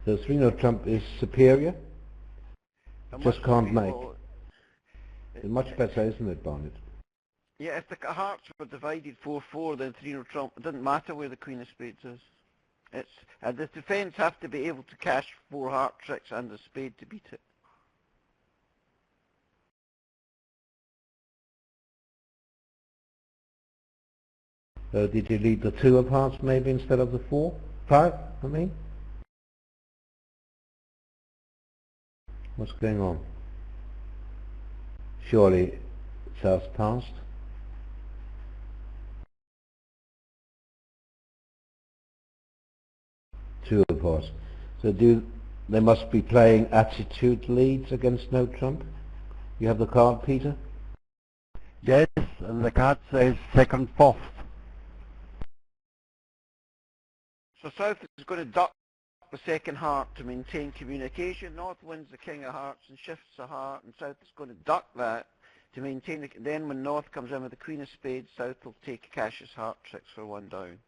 So three-no trump is superior. Just can't make. It's much better, isn't it, Barnet? Yeah, if the hearts were divided 4-4, then three-no trump. It doesn't matter where the Queen of Spades is. It's the defence have to be able to cash four heart tricks and a spade to beat it. So did you lead the two of hearts maybe instead of the five, I mean? What's going on? Surely South passed. Two of hearts. So they must be playing attitude leads against no trump? You have the card, Peter? Yes, and the card says second, fourth. So South is going to duck the second heart to maintain communication. North wins the king of hearts and shifts a heart, and South is going to duck that to maintain the... Then when North comes in with the Queen of Spades, South will take Cash's heart tricks for one down.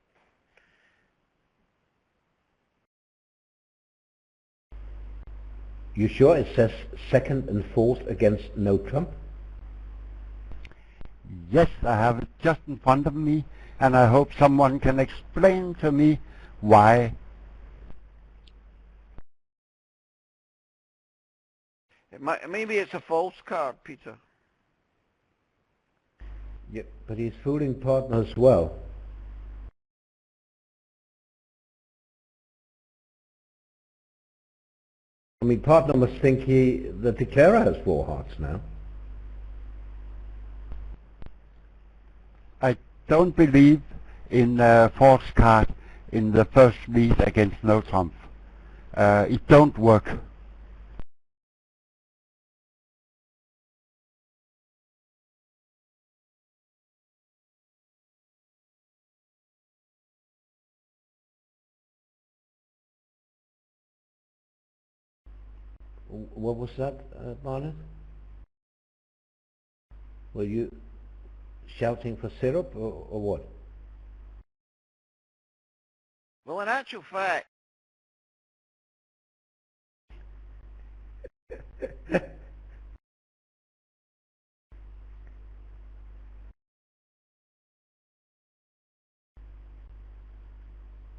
You sure it says second and fourth against no trump? Yes, I have it just in front of me, and I hope someone can explain to me why. Maybe it's a false card, Peter. Yeah, but he's fooling partner as well. I mean, partner must think the declarer has 4 hearts now. I don't believe in false card in the first lead against no trump. It don't work. What was that, Barnet? Were you shouting for syrup or what? Well, in actual fact,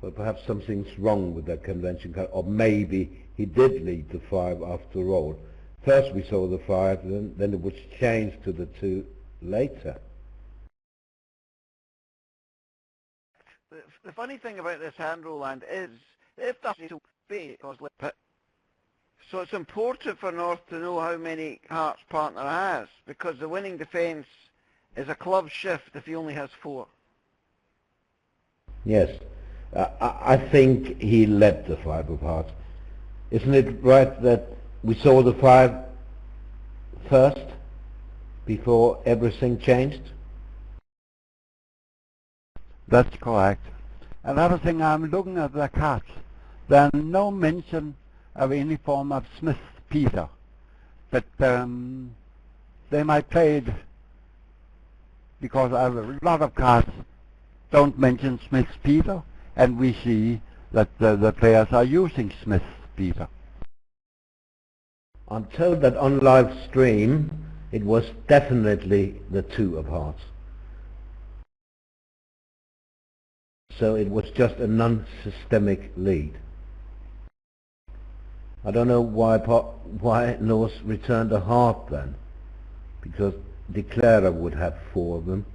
Well, perhaps something's wrong with that convention card, or maybe he did lead the 5 after all. First we saw the 5, then it was changed to the 2 later. the funny thing about this hand, Roland, is if that's to be, so it's important for North to know how many hearts partner has, because the winning defence is a club shift if he only has 4. Yes, I think he led the 5 of hearts. Isn't it right that we saw the 5 first before everything changed? That's correct. Another thing, I'm looking at the cards. There's no mention of any form of Smith Peter, but they might play it because a lot of cards don't mention Smith Peter, and we see that the players are using Smith Peter. I'm told that on live stream it was definitely the 2 of hearts. So it was just a non-systemic lead. I don't know why North returned a heart then, because declarer would have 4 of them.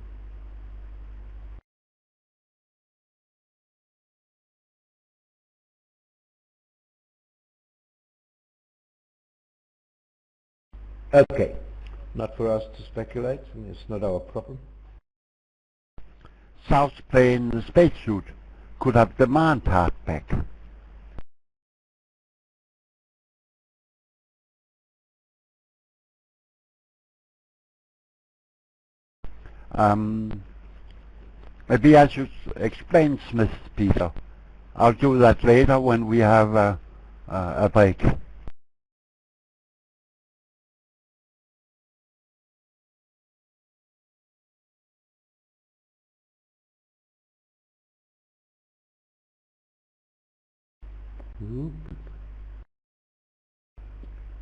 Okay, not for us to speculate, I mean, it's not our problem. South playing the spade suit could have demand heart back. Maybe I should explain Smith Peter. I'll do that later when we have a break.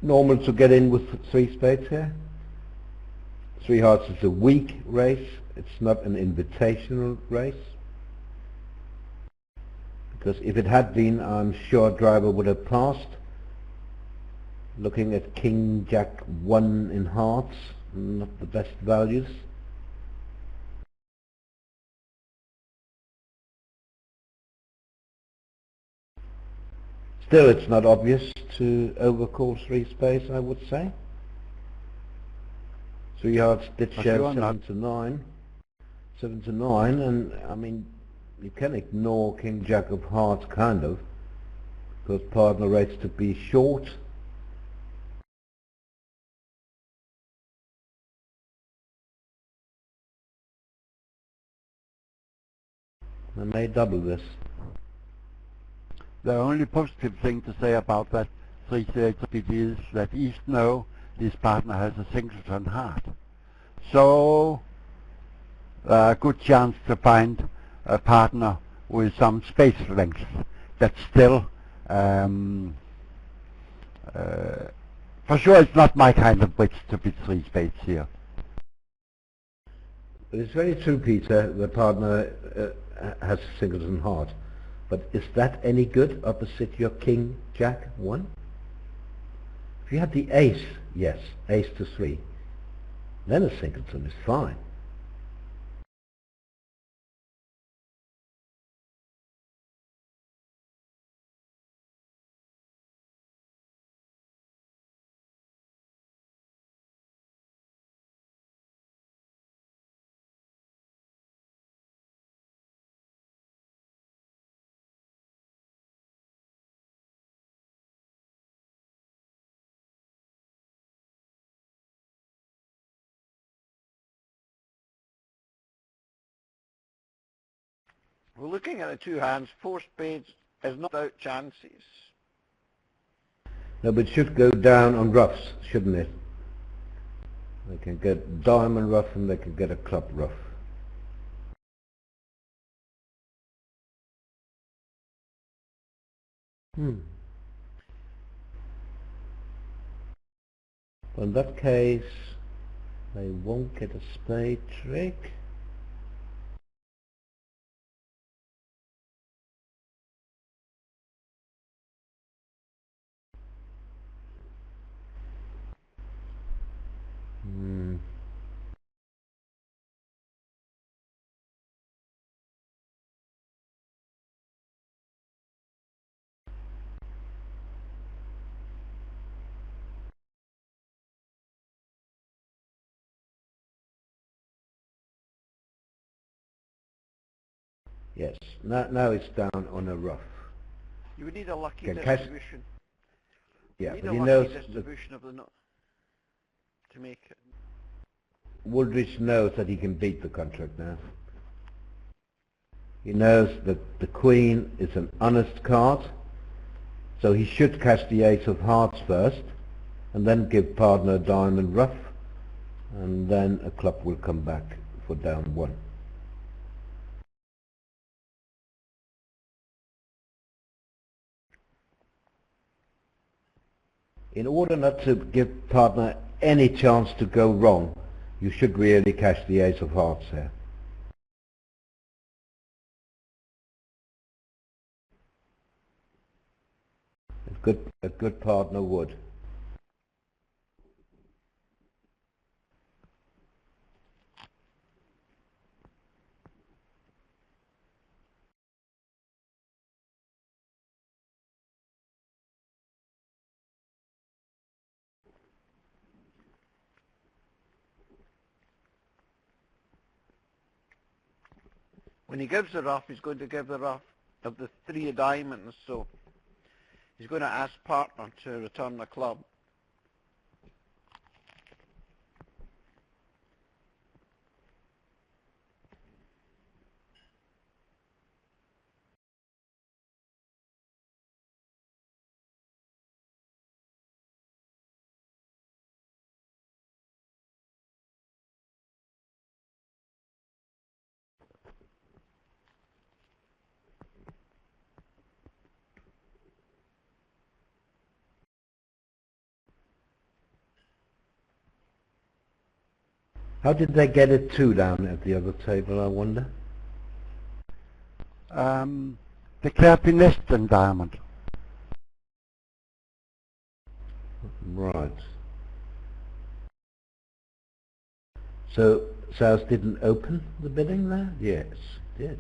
Normal to get in with 3 spades here. 3 hearts is a weak race, it's not an invitational race. Because if it had been, I'm sure Drijver would have passed. Looking at King Jack 1 in hearts, not the best values. Still, it's not obvious to overcall 3 spades, I would say. 3 hearts did share 7 to 9. 7 to 9, and I mean, you can ignore King Jack of hearts, kind of, because partner rates to be short. I may double this. The only positive thing to say about that 3-6 bit is that East know his partner has a singleton heart. So a good chance to find a partner with some space length that still For sure it's not my kind of bridge to be 3 spades here. But it's very true, Peter, the partner has singleton heart. But is that any good opposite your king, jack, 1? If you had the ace, yes, ace to 3, then a singleton is fine. We're looking at the 2 hands. 4 spades is not without chances. No, but it should go down on roughs, shouldn't it? They can get diamond rough and they can get a club rough. In that case, they won't get a spade trick. Yes, now it's down on a rough. You would need a lucky Can catch- distribution. Yeah, You need but a he lucky knows that distribution of the nut to make it. Wooldridge knows that he can beat the contract now. He knows that the queen is an honest card, so he should catch the ace of hearts first, and then give partner a diamond rough, and then a club will come back for down 1. In order not to give partner any chance to go wrong, you should really catch the ace of hearts here. A good partner would. When he gives the rough, he's going to give the rough of the 3 of diamonds, so he's going to ask partner to return the club. How did they get it 2 down at the other table, I wonder? Declare finesse and diamond. Right. So South didn't open the bidding there? Yes, it did.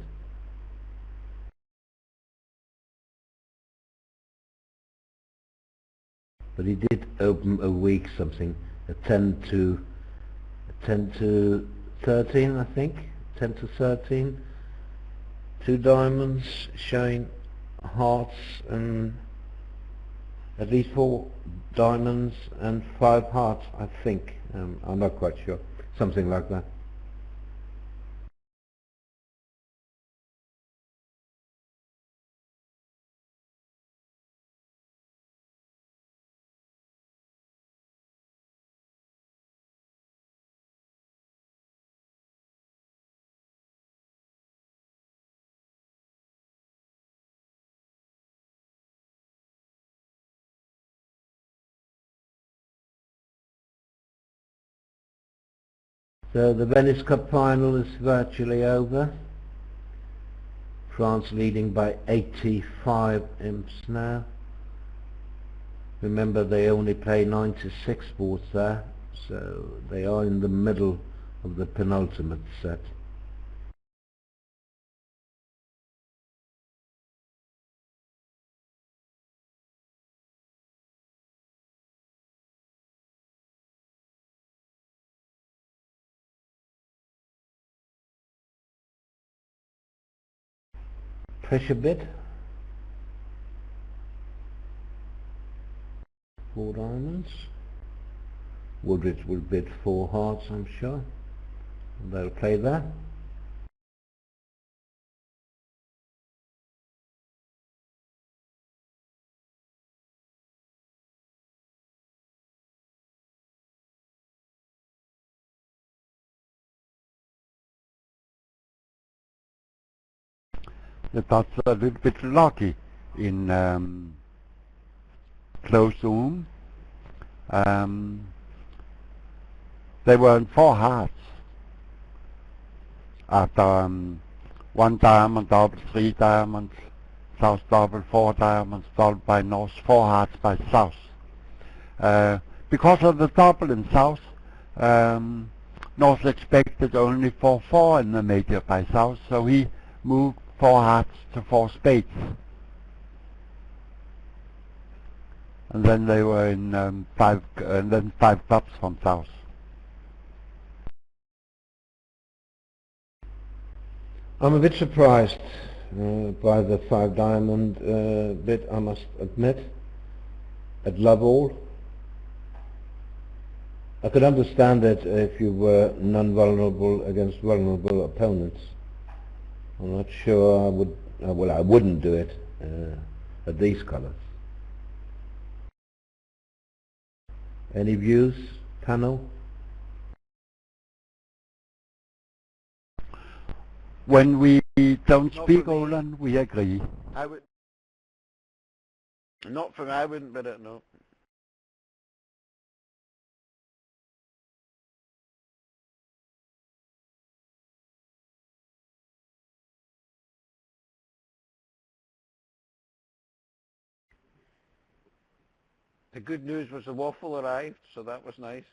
But he did open a weak something, a 10 to 13, I think. 10 to 13. 2 diamonds showing hearts and at least 4 diamonds and 5 hearts, I think. I'm not quite sure. Something like that. So the Venice Cup final is virtually over. France leading by 85 imps now. Remember, they only play 96 boards there, so they are in the middle of the penultimate set. Pressure bid. 4 diamonds. Wooldridge will bid 4 hearts, I'm sure. They'll play that. They got a little bit lucky in close zoom. They were in 4 hearts after 1 diamond double, 3 diamonds, south double, 4 diamonds, double by north, 4 hearts by south. Because of the double in south, north expected only 4-4 in the major by south, so he moved 4 hearts to 4 spades. And then they were in 5 clubs from south. I'm a bit surprised by the 5 diamond bid, I must admit, at love all. I could understand it if you were non-vulnerable against vulnerable opponents. I'm not sure I would, well, I wouldn't do it at these colours. Any views, panel? When we don't speak, Roland, we agree. I would. Not for me, I wouldn't bid it, no. The good news was the waffle arrived, so that was nice.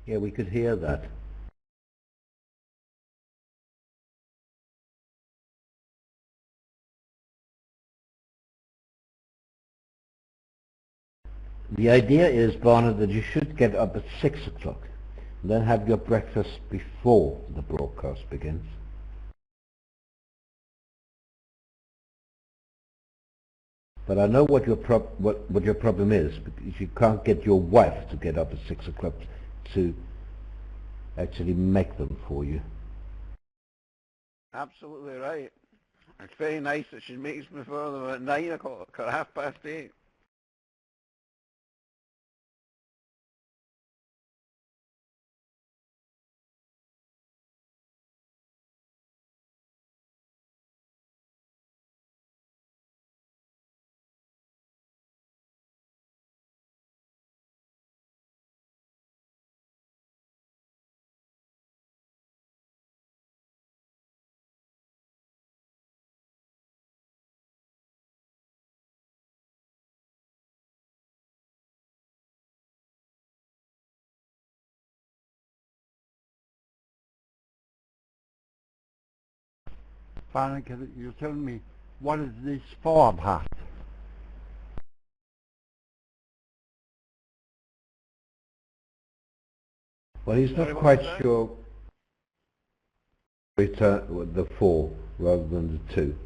Yeah, we could hear that. The idea is, Barnet, that you should get up at 6 o'clock and then have your breakfast before the broadcast begins. But I know what your problem is, because you can't get your wife to get up at 6 o'clock to actually make them for you. Absolutely right. It's very nice that she makes me for them at 9 o'clock or 8:30. Barnet, can you tell me, what is this 4 part? Well, he's not quite sure with the 4 rather than the 2.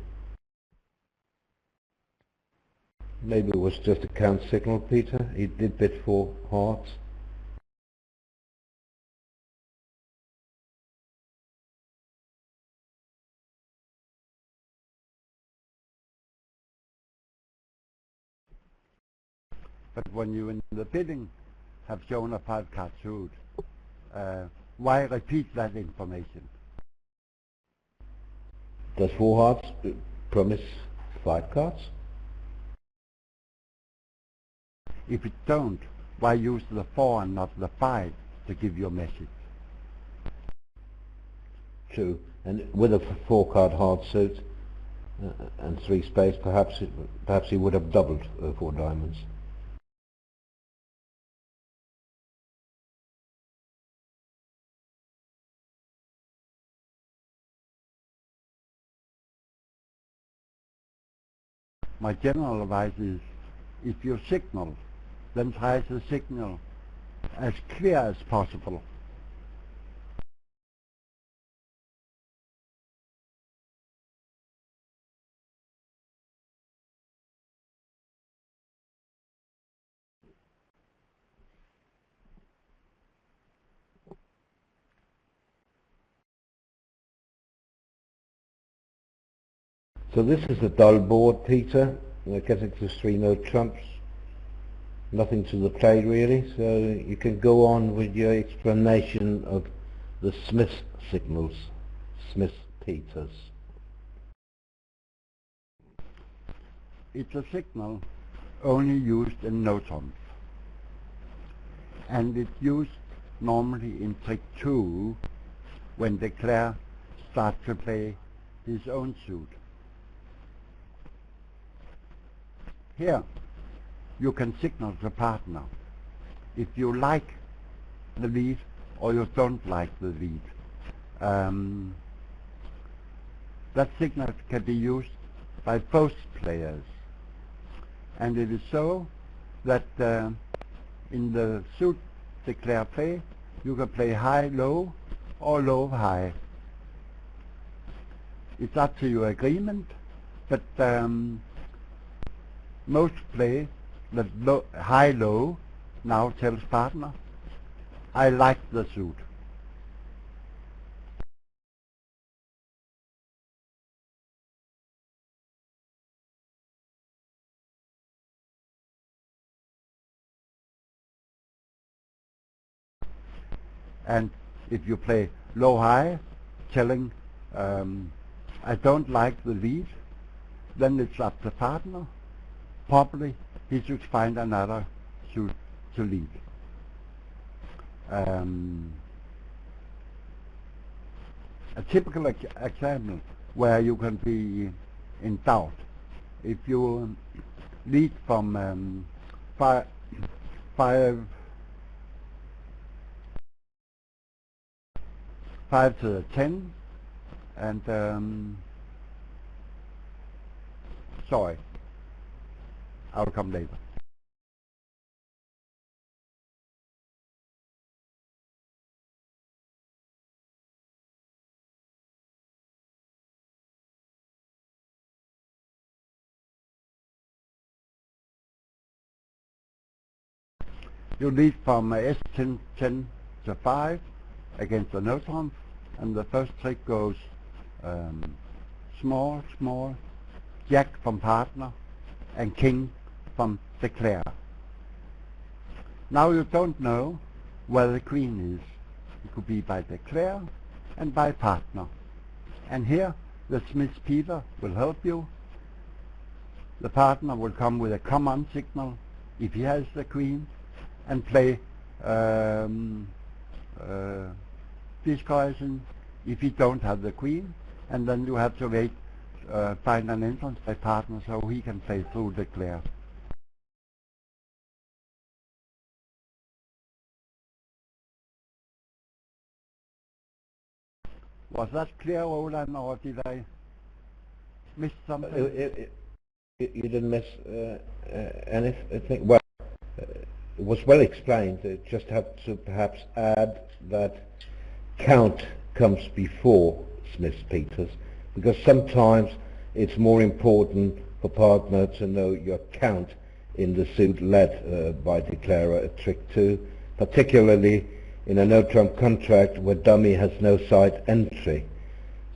Maybe it was just a count signal, Peter. He did bid 4 hearts. But when you in the bidding have shown a 5 card suit, why repeat that information? Does 4 hearts promise 5 cards? If it don't, why use the 4 and not the 5 to give your message? 2, and with a 4-card hard suit and 3 spades, perhaps he would have doubled 4 diamonds. My general advice is, if you signal, then try to signal as clear as possible. So this is a dull board, Peter. Getting to 3 no trumps. Nothing to the play really, so you can go on with your explanation of the Smith signals, Smith-Peters. It's a signal only used in no trumps, and it's used normally in trick 2 when the player starts to play his own suit. Here you can signal the partner if you like the lead or you don't like the lead. That signal can be used by both players, and it is so that in the suit declare play you can play high-low or low-high. It's up to your agreement, but most play that high-low now tells partner, I like the suit. And if you play low-high, telling I don't like the lead, then it's up to partner. Probably he should find another suit to lead. A typical example where you can be in doubt, if you lead from 5 to 10, and sorry, I'll come later. You lead from S10 10 to 5 against the no trump, and the first trick goes small, jack from partner, and king from declare. Now you don't know where the queen is. It could be by declare and by partner. And here the Smith-Peter will help you. The partner will come with a command signal if he has the queen, and play discouraging if he don't have the queen, and then you have to wait, find an entrance by partner so he can play through declare. Was that clear, Roland, or did I miss something? You didn't miss anything. Well, it was well explained. You just have to perhaps add that count comes before Smith-Peters, because sometimes it's more important for partner to know your count in the suit led by declarer at trick 2, particularly in a no-trump contract where dummy has no side entry.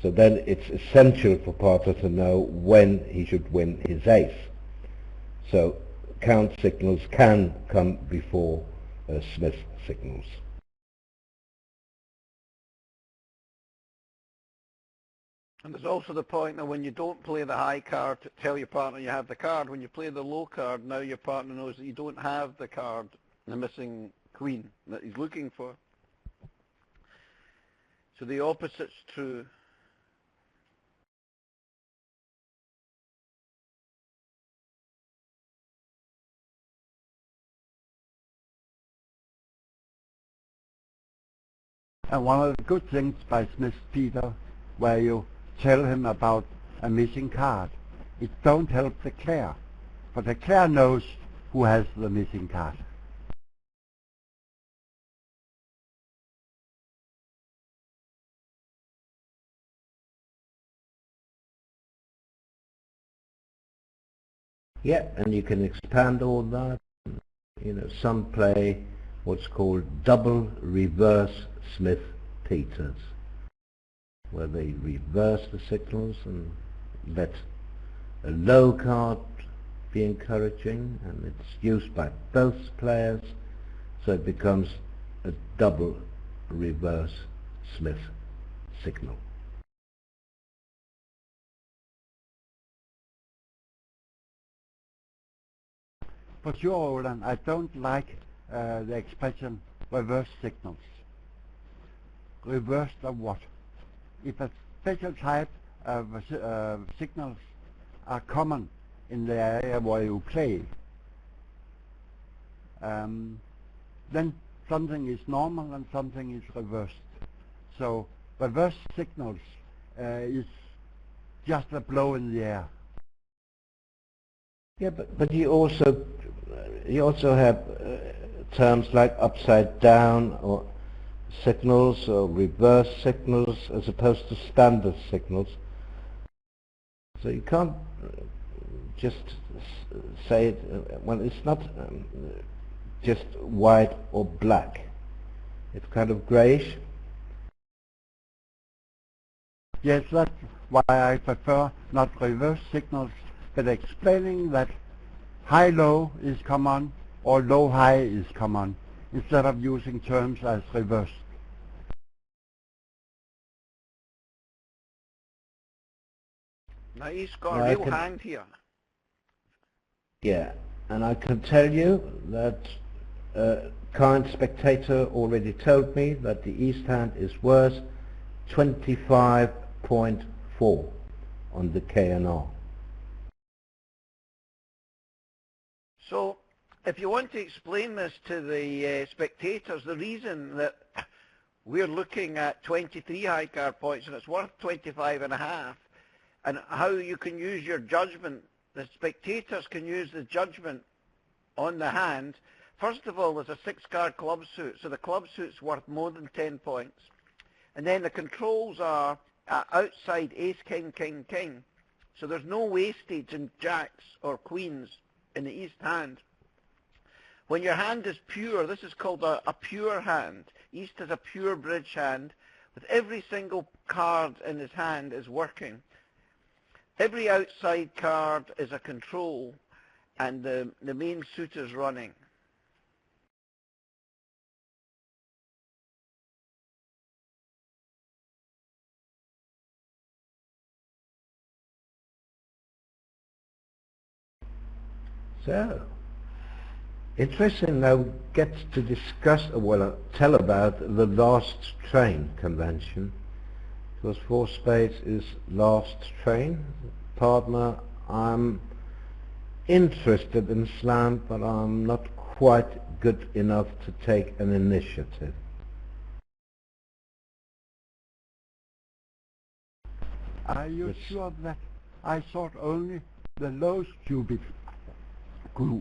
So then it's essential for partner to know when he should win his ace. So count signals can come before Smith signals. And there's also the point that when you don't play the high card, to tell your partner you have the card. When you play the low card, now your partner knows that you don't have the card, the missing queen that he's looking for. So the opposite's true. And one of the good things by Smith Peter, where you tell him about a missing card, it don't help the Clare, for the Clare knows who has the missing card. Yeah, and you can expand all that. You know, some play what's called double reverse Smith Peters, where they reverse the signals and let a low card be encouraging, and it's used by both players, so it becomes a double reverse Smith signal. For sure, Roland, I don't like the expression reverse signals. Reversed of what? If a special type of signals are common in the area where you play, then something is normal and something is reversed. So reverse signals is just a blow in the air. Yeah, but you also have terms like upside down or signals or reverse signals as opposed to standard signals. So you can't just say it when it's not just white or black. It's kind of greyish. Yes, that's why I prefer not reverse signals, but explaining that high-low is common or low-high is common, instead of using terms as reversed. Now he's got a real hand here. Yeah, and I can tell you that a kind spectator already told me that the East hand is worth 25.4 on the KNR. So, if you want to explain this to the spectators, the reason that we're looking at 23 high card points and it's worth 25.5, and how you can use your judgment, the spectators can use the judgment on the hand. First of all, there's a 6-card club suit, so the club suit's worth more than 10 points. And then the controls are outside ace, king, king, king. So there's no wastage in jacks or queens in the East hand. When your hand is pure, this is called a pure hand. East has a pure bridge hand, with every single card in his hand is working. Every outside card is a control, and the main suit is running. So, interesting now gets to discuss, tell about the last train convention. Because 4 spades is last train. Partner, I'm interested in slam, but I'm not quite good enough to take an initiative. Are you sure of that? I thought only the lowest cubit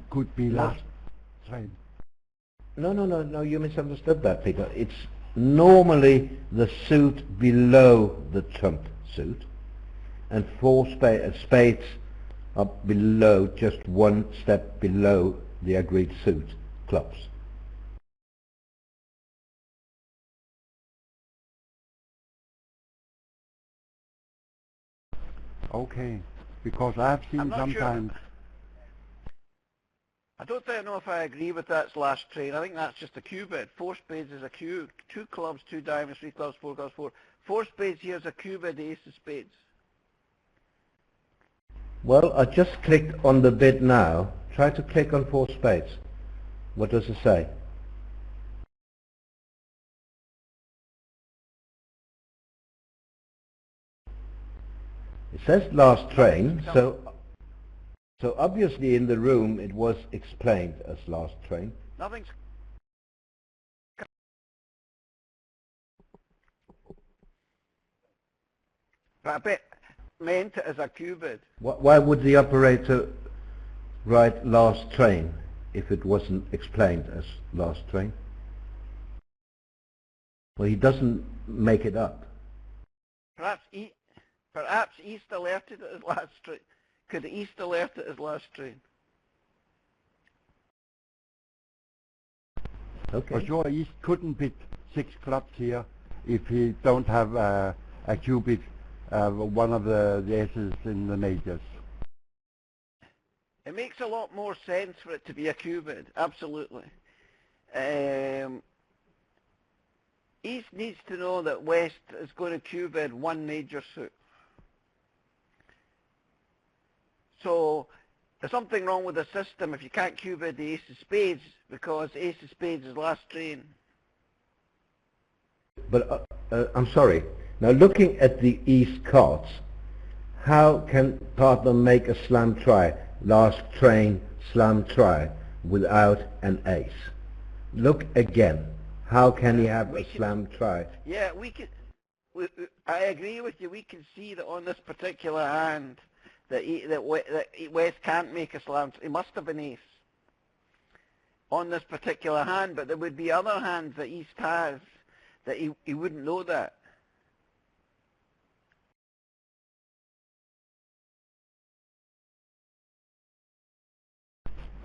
could be last train. No, you misunderstood that, Peter. It's normally the suit below the trump suit, and 4 spades are below, just one step below the agreed suit, clubs. Okay, because I've seen sometimes... Sure. I don't know if I agree with that's last train. I think that's just a cubit. 4 spades is a cube. 2 clubs, 2 diamonds, 3 clubs, 4 clubs, 4. 4 spades here is a cubit, the ace of spades. Well, I just clicked on the bid now. Try to click on 4 spades. What does it say? It says last train, so obviously in the room it was explained as last train. Nothing's... But I bet meant it as a cubit. Why would the operator write last train if it wasn't explained as last train? Well, he doesn't make it up. Perhaps East alerted it as last train. Could East alert it as last train? Okay. For sure, East couldn't beat 6 clubs here if he don't have a cubit, one of the aces in the majors. It makes a lot more sense for it to be a cubit, absolutely. East needs to know that West is going to cubit one major suit. So there's something wrong with the system if you can't cubit the ace of spades, because ace of spades is last train. But I'm sorry. Now looking at the East cards, how can partner make a slam try, last train, slam try, without an ace? Look again. How can he have a slam try? Yeah, I agree with you. We can see that on this particular hand that West can't make a slam. He must have an ace on this particular hand, but there would be other hands that East has that he wouldn't know that.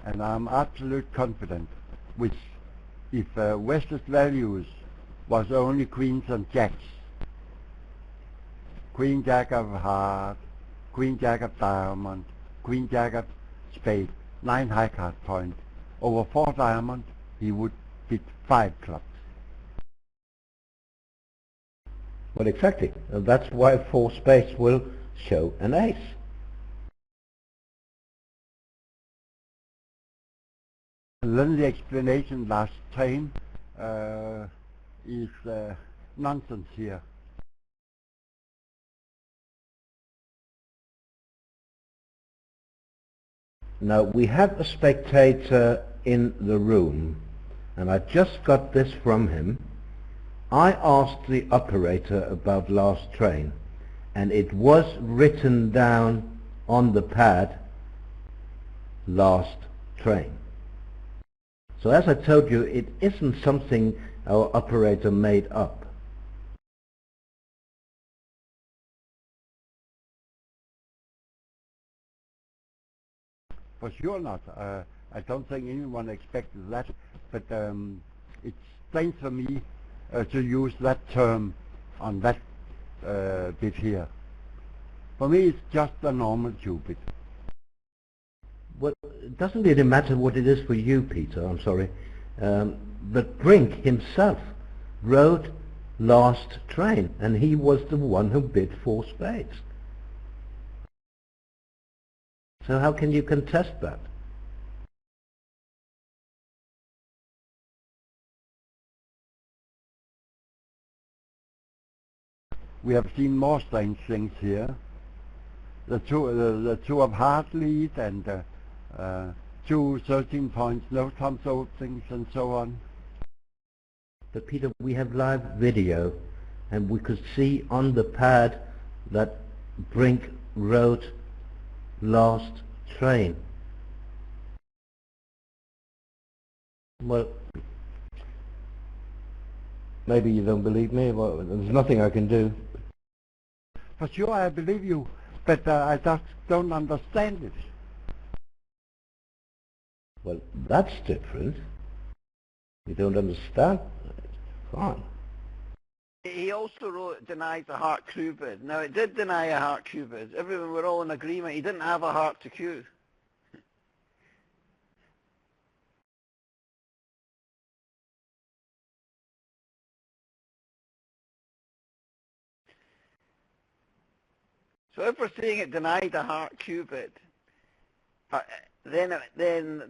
And I'm absolutely confident with if West's values was only queens and jacks, queen jack of heart, queen jack of diamond, queen jack of spade, 9 high card point, over 4 diamond, he would beat 5 clubs. Well, exactly. And that's why 4 spades will show an ace. And then the explanation last time is nonsense here. Now we have a spectator in the room, and I just got this from him. I asked the operator about last train, and it was written down on the pad, last train. So as I told you, it isn't something our operator made up. For sure not. I don't think anyone expected that, but it's plain for me to use that term on that bit here. For me, it's just a normal cubit. Well, it doesn't really matter what it is for you, Peter, I'm sorry. But Brink himself wrote last train, and he was the one who bid 4 spades. So how can you contest that? We have seen more strange things here. The two of heart lead and 2 13 points, no thumbs openings and so on. But Peter, we have live video, and we could see on the pad that Brink wrote last train. Well, maybe you don't believe me. Well, there's nothing I can do. For sure I believe you, but I just don't understand it. Well, that's different. You don't understand? Fine. He also wrote denies a heart cubit. Now it did deny a heart cubit. Everyone were all in agreement. He didn't have a heart to cue. So if we're saying it denied a heart cubit, then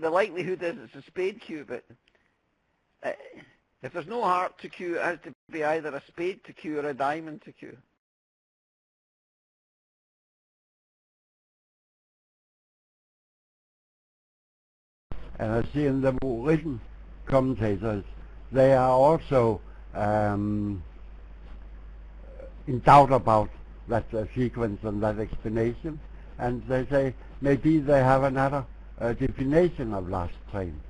the likelihood is it's a spade cubit. If there's no heart to cue, it has to be either a spade to cue or a diamond to cue. And I see in the written commentators, they are also in doubt about that sequence and that explanation, and they say maybe they have another definition of last train.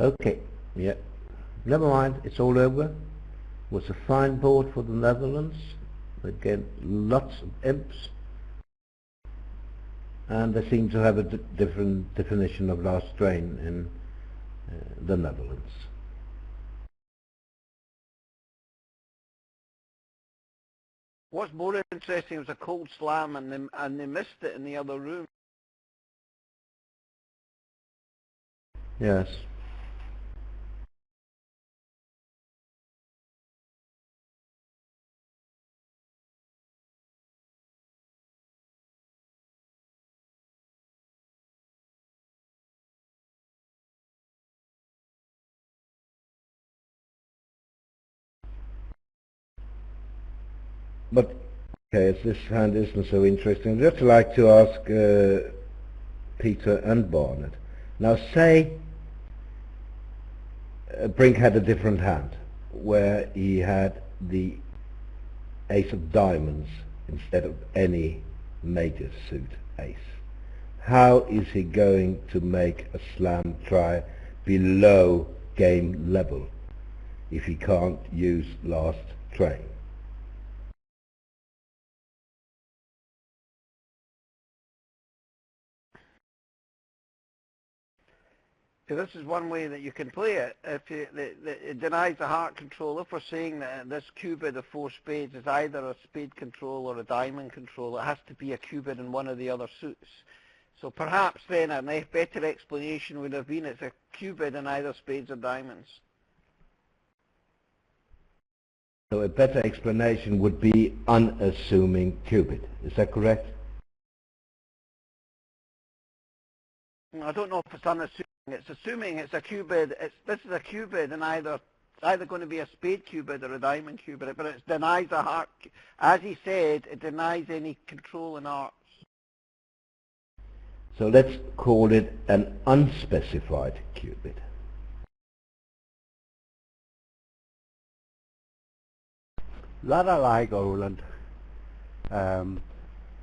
Okay, yeah. Never mind, it's all over. It was a fine board for the Netherlands. They get lots of imps. And they seem to have a different definition of last train in the Netherlands. What's more interesting was a cold slam, and they missed it in the other room. Yes. But okay, as this hand isn't so interesting, I'd just like to ask Peter and Barnet. Now say Brink had a different hand, where he had the ace of diamonds instead of any major suit ace. How is he going to make a slam try below game level if he can't use last train? So this is one way that you can play it. If it denies the heart control. If we're saying that this cubid of 4 spades is either a spade control or a diamond control, it has to be a cubid in one of the other suits. So perhaps then a better explanation would have been it's a cubid in either spades or diamonds. So a better explanation would be unassuming cubid. Is that correct? I don't know if it's unassuming. It's assuming it's a cubid. This is a cubid, and either going to be a spade cubid or a diamond cubid, but it denies a heart. As he said, it denies any control in hearts. So let's call it an unspecified cubid. That I like, Roland. In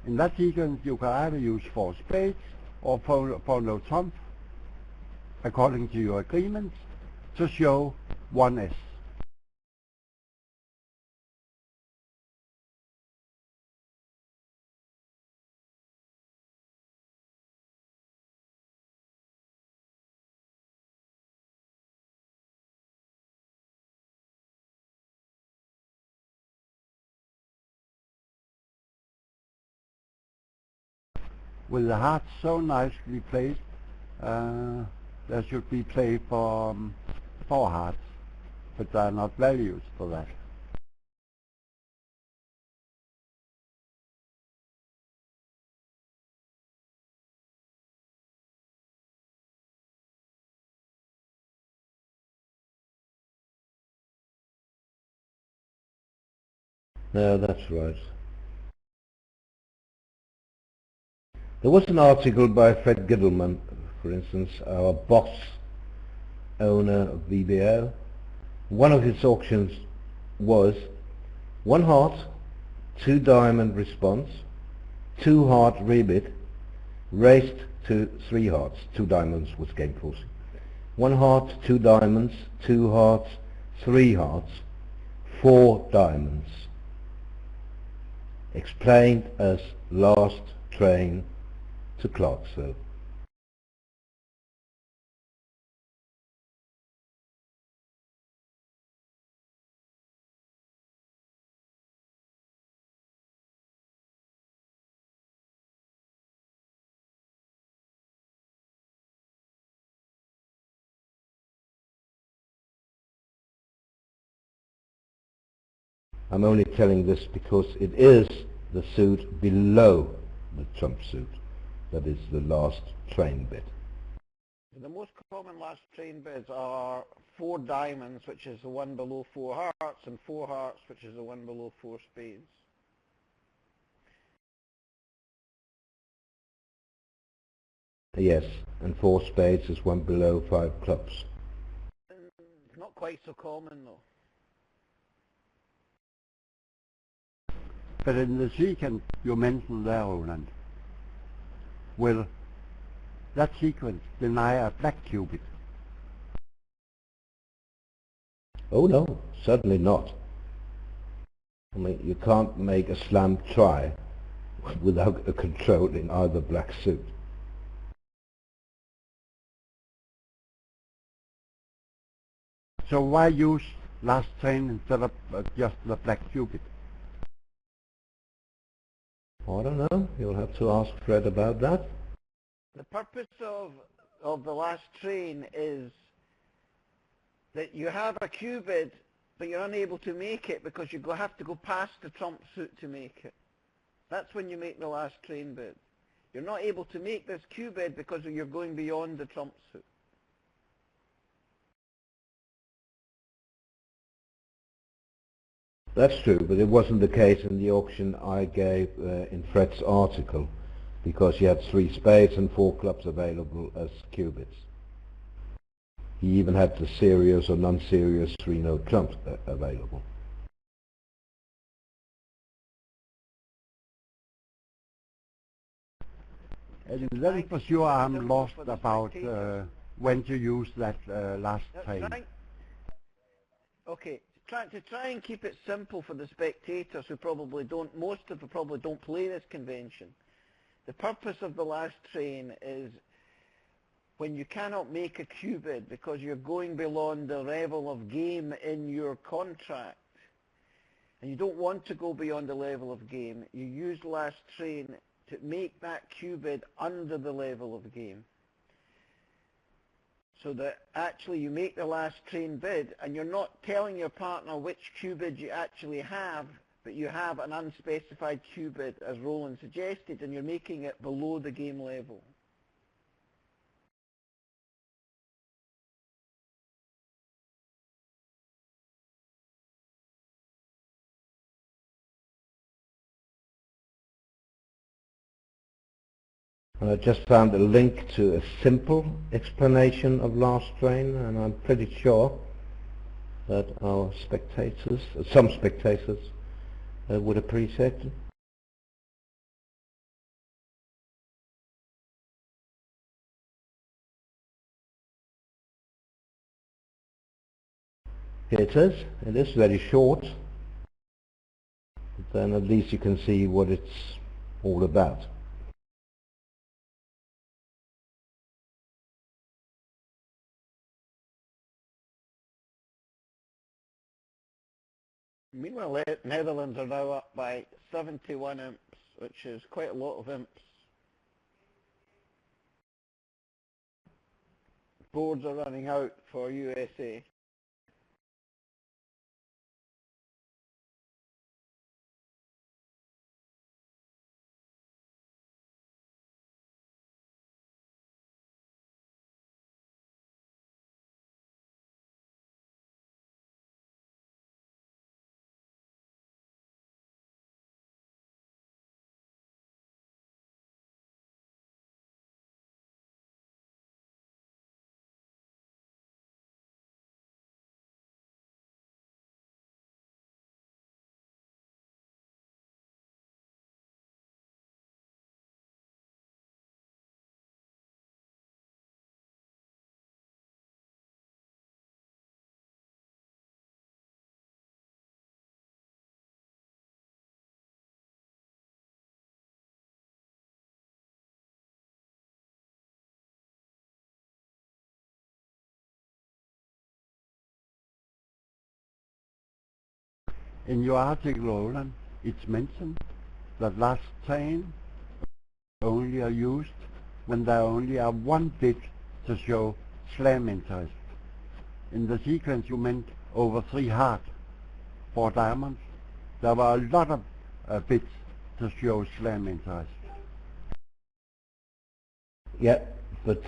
that sequence, you can either use 4 spades or for no trump, according to your agreements, to show 1s. With the hearts so nicely placed, there should be play for 4 hearts, but there are not values for that. No, that's right. There was an article by Fred Gittleman, for instance, our boss owner of BBO. One of his auctions was 1 heart, 2 diamond response, 2 heart rebid, raised to 3 hearts. 2 diamonds was game forcing. 1 heart, 2 diamonds, 2 hearts, 3 hearts, 4 diamonds. Explained as last train to Clarksville. I'm only telling this because it is the suit below the trump suit that is the last train bit. The most common last train bids are 4 diamonds, which is the one below 4 hearts, and 4 hearts, which is the one below 4 spades. Yes, and 4 spades is one below 5 clubs. It's not quite so common though. But in the sequence you mentioned there, Roland, will that sequence deny a black cubit? Oh no, certainly not. I mean, you can't make a slam try without a control in either black suit. So why use last train instead of just the black cubit? I don't know, you'll have to ask Fred about that. The purpose of the last train is that you have a cue bid, but you're unable to make it because you have to go past the trump suit to make it. That's when you make the last train bid. You're not able to make this cue bid because you're going beyond the trump suit. That's true, but it wasn't the case in the auction I gave in Fred's article, because he had 3 spades and 4 clubs available as cubits. He even had the serious or non-serious 3-note trumps available. And then for sure I'm lost about when to use that last train. Okay, to try and keep it simple for the spectators who probably don't, most of them probably don't play this convention. The purpose of the last train is when you cannot make a cue bid because you're going beyond the level of game in your contract, and you don't want to go beyond the level of game, you use last train to make that cue bid under the level of game. So that actually you make the last train bid and you're not telling your partner which cue bid you actually have, but you have an unspecified cue bid as Roland suggested, and you're making it below the game level. I just found a link to a simple explanation of last train, and I'm pretty sure that our spectators, some spectators, would appreciate it. Here it is. It is very short, but then at least you can see what it's all about. Meanwhile, Netherlands are now up by 71 imps, which is quite a lot of imps. Boards are running out for USA. In your article, Roland, it's mentioned that last train only are used when there only are 1 bid to show slam interest. In the sequence you meant over 3 heart, 4 diamonds. There were a lot of bids to show slam interest. Yeah, but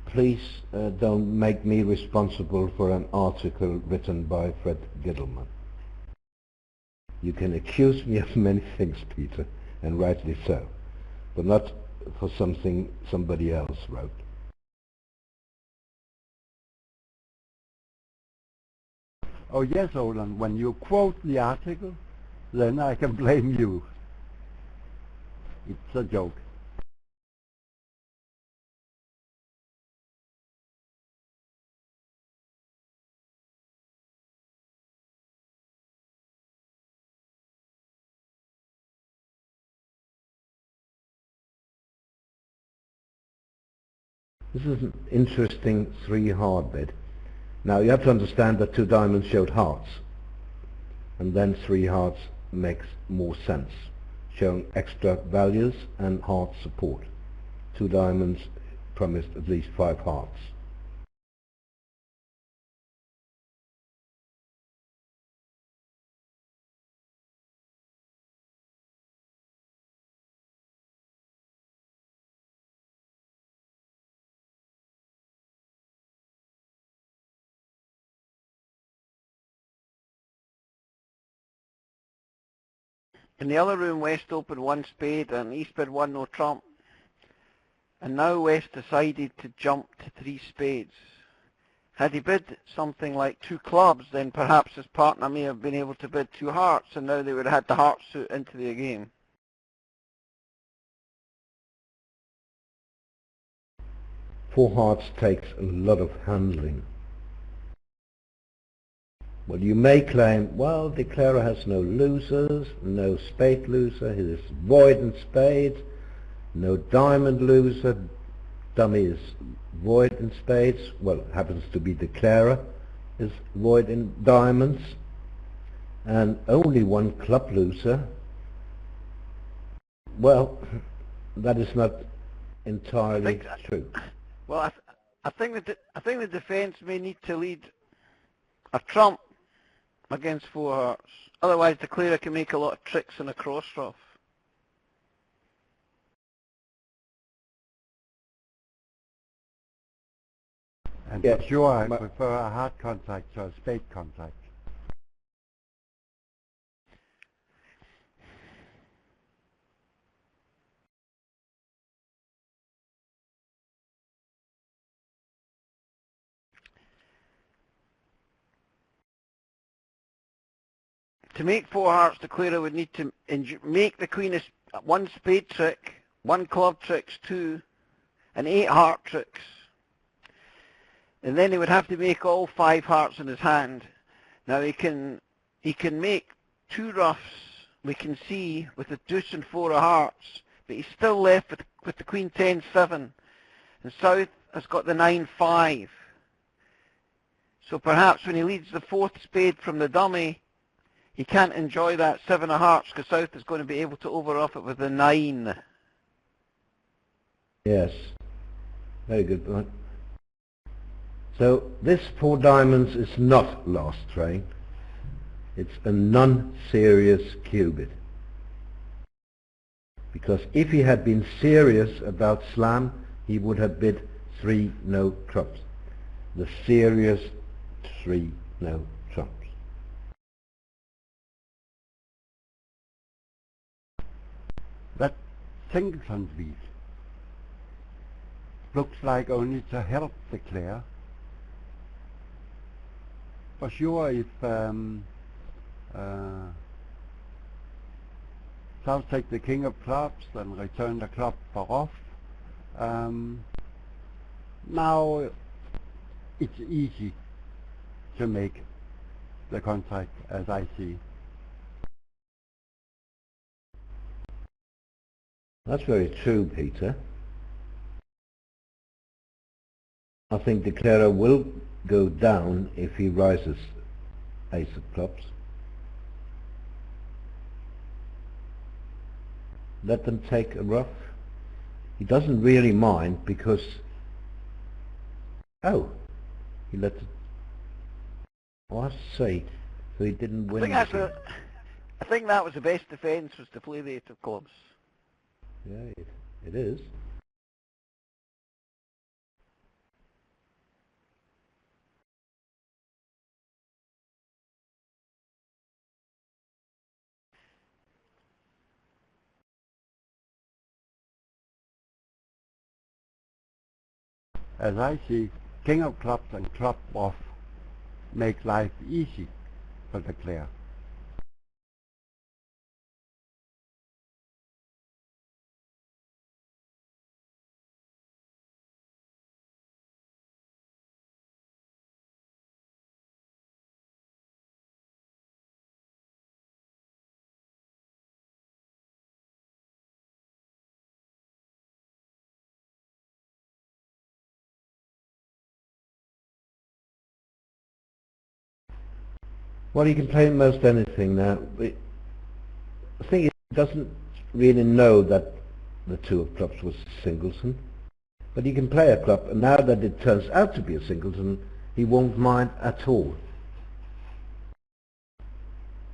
please don't make me responsible for an article written by Fred Gittleman. You can accuse me of many things, Peter, and rightly so, but not for something somebody else wrote. Oh yes, Roland, when you quote the article, then I can blame you. It's a joke. This is an interesting 3 hard bid. Now you have to understand that 2 diamonds showed hearts, and then 3 hearts makes more sense, showing extra values and heart support. 2 diamonds promised at least 5 hearts. In the other room, West opened 1 spade and East bid 1 no trump. And now West decided to jump to 3 spades. Had he bid something like 2 clubs, then perhaps his partner may have been able to bid 2 hearts, and now they would have had the heart suit into the game. Four hearts takes a lot of handling. Well, you may claim, well, declarer has no losers, no spade loser, he is void in spades, no diamond loser, dummy is void in spades, well, happens to be declarer, is void in diamonds, and only 1 club loser. Well, that is not entirely true. Well, I think the defence may need to lead a trump against 4 hearts. Otherwise, the declarer can make a lot of tricks in a cross rough. And Yeah, for sure, I prefer a heart contact to a spade contact. To make 4 hearts, the declarer would need to make the queen 1 spade trick, 1 club tricks 2, and 8 heart tricks. And then he would have to make all 5 hearts in his hand. Now he can make 2 roughs, we can see, with the deuce and 4 of hearts, but he's still left with the queen 10-7. And South has got the 9-5. So perhaps when he leads the 4th spade from the dummy, he can't enjoy that 7 of hearts because South is going to be able to over-off it with the 9. Yes, very good point. So this 4 diamonds is not last train. It's a non-serious cubit. Because if he had been serious about slam, he would have bid 3 no trumps. The serious 3 no trumps. That singleton lead looks like only to help the clear. For sure, if South take the king of clubs and return the club for off, now it's easy to make the contract as I see. That's very true, Peter. I think declarer will go down if he rises ace of clubs. Let them take a rough. He doesn't really mind because, oh, he let it, oh, I see, so he didn't win. I think that was the best defence, was to play the 8 of clubs. Yeah, it is. As I see, king of clubs and club off make life easy for the player. Well, you can play most anything now. The thing is, he doesn't really know that the two of clubs was a singleton. But he can play a club, and now that it turns out to be a singleton, he won't mind at all.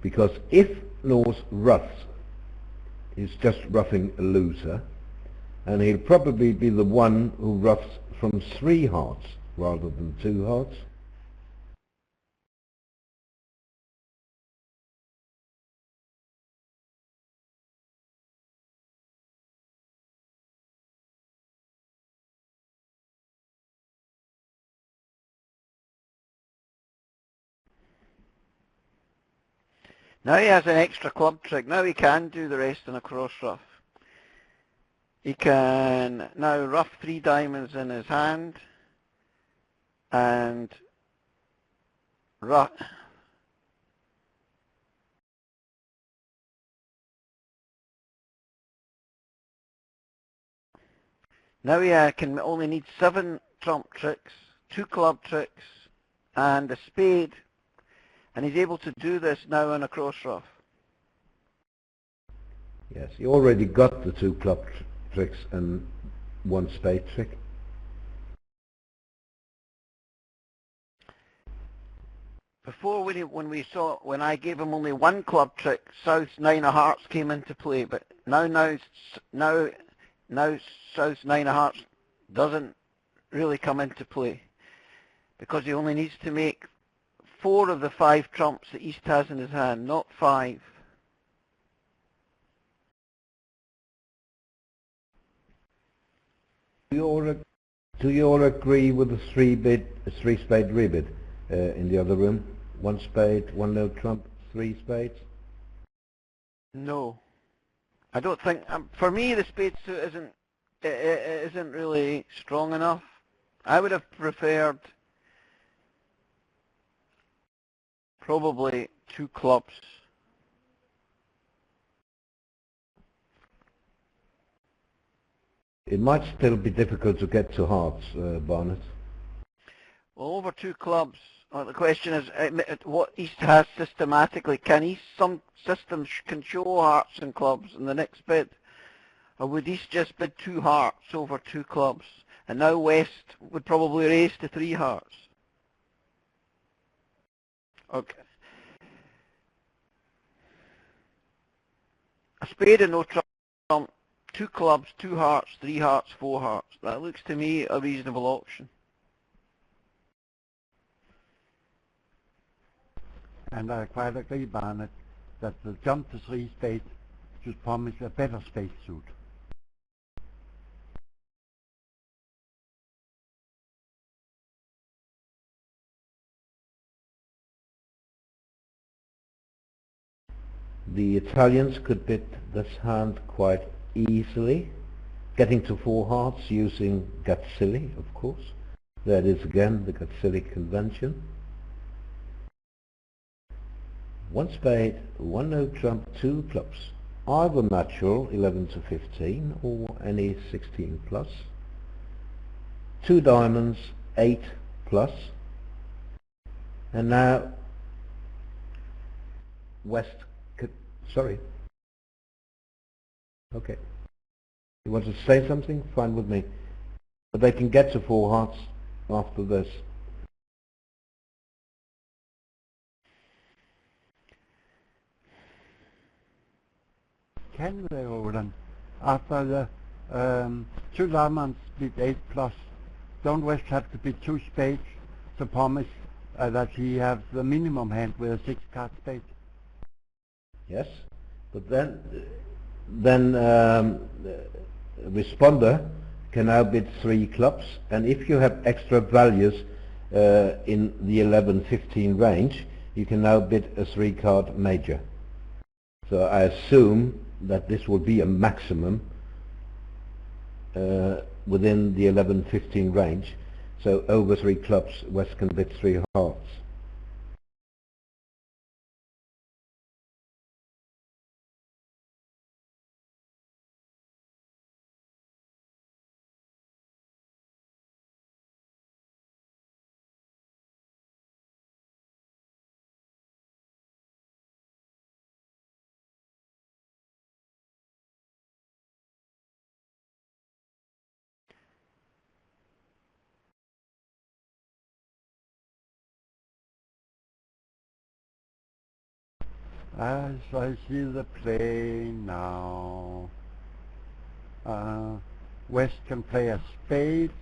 Because if Norse roughs, he's just roughing a loser, and he'll probably be the one who roughs from 3 hearts rather than 2 hearts. Now he has an extra club trick. Now he can do the rest in a cross rough. He can now rough 3 diamonds in his hand and rough. Now he can only need 7 trump tricks, 2 club tricks, and a spade. And he's able to do this now in a cross rough. Yes, he already got the 2 club tricks and 1 spade trick. Before when I gave him only 1 club trick, South's 9 of hearts came into play, but now South's 9 of hearts doesn't really come into play because he only needs to make 4 of the 5 trumps that East has in his hand, not 5. Do you all agree with the 3 spade rebid in the other room? 1 spade, 1 no trump, 3 spades? No, I don't think. For me, the spade suit isn't really strong enough. I would have preferred probably 2 clubs. It might still be difficult to get to hearts, Barnet. Well, over 2 clubs. The question is what East has systematically. Can East, some systems can show hearts and clubs in the next bid? Or would East just bid 2 hearts over 2 clubs? And now West would probably raise to 3 hearts. Okay. A spade and no trump, 2 clubs, 2 hearts, 3 hearts, 4 hearts. That looks to me a reasonable option. And I quite agree, Barnet, that the jump to 3 spades should promise a better spade suit. The Italians could bid this hand quite easily, getting to 4 hearts using Gazzilli, of course. That is again the Gazzilli convention. 1 spade, 1 no trump, 2 clubs. Either natural 11 to 15 or any 16 plus. 2 diamonds, 8 plus. And now West could, sorry. Okay. You want to say something? Fine with me. But they can get to 4 hearts after this. Can they, Roland? After the 2 diamonds bid 8 plus, don't West have to bid 2 spades to promise that he has the minimum hand with a 6 card spade? Yes, but then responder can now bid 3 clubs, and if you have extra values in the 11-15 range, you can now bid a 3-card major. So I assume that this will be a maximum within the 11-15 range. So over 3 clubs, West can bid 3 hearts. As I see the play now, West can play a spade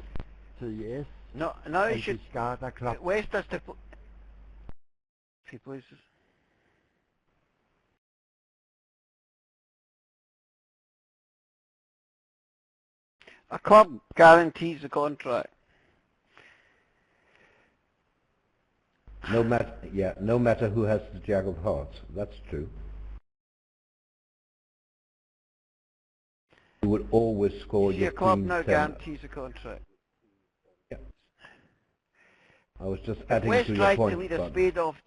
to yes, No, now he and should. discard a club. West has to. If he plays. A club guarantees the contract. No matter who has the Jack of Hearts. That's true. You would always score your Your club Queen now 10. guarantees the contract. Yeah. I was just If adding West to your tried point. to lead a but spade off,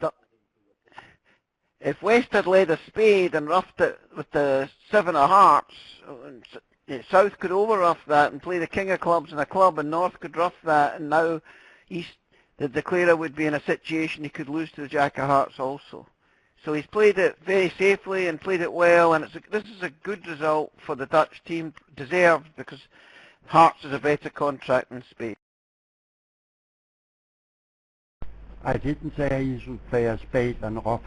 if West had led a spade and roughed it with the 7 of hearts, South could over-rough that and play the King of clubs and a club, and North could rough that, and now East, the declarer would be in a situation he could lose to the Jack of hearts also. So he's played it very safely and played it well, and this is a good result for the Dutch team, deserved, because hearts is a better contract than spade. I didn't say he should play a spade and off.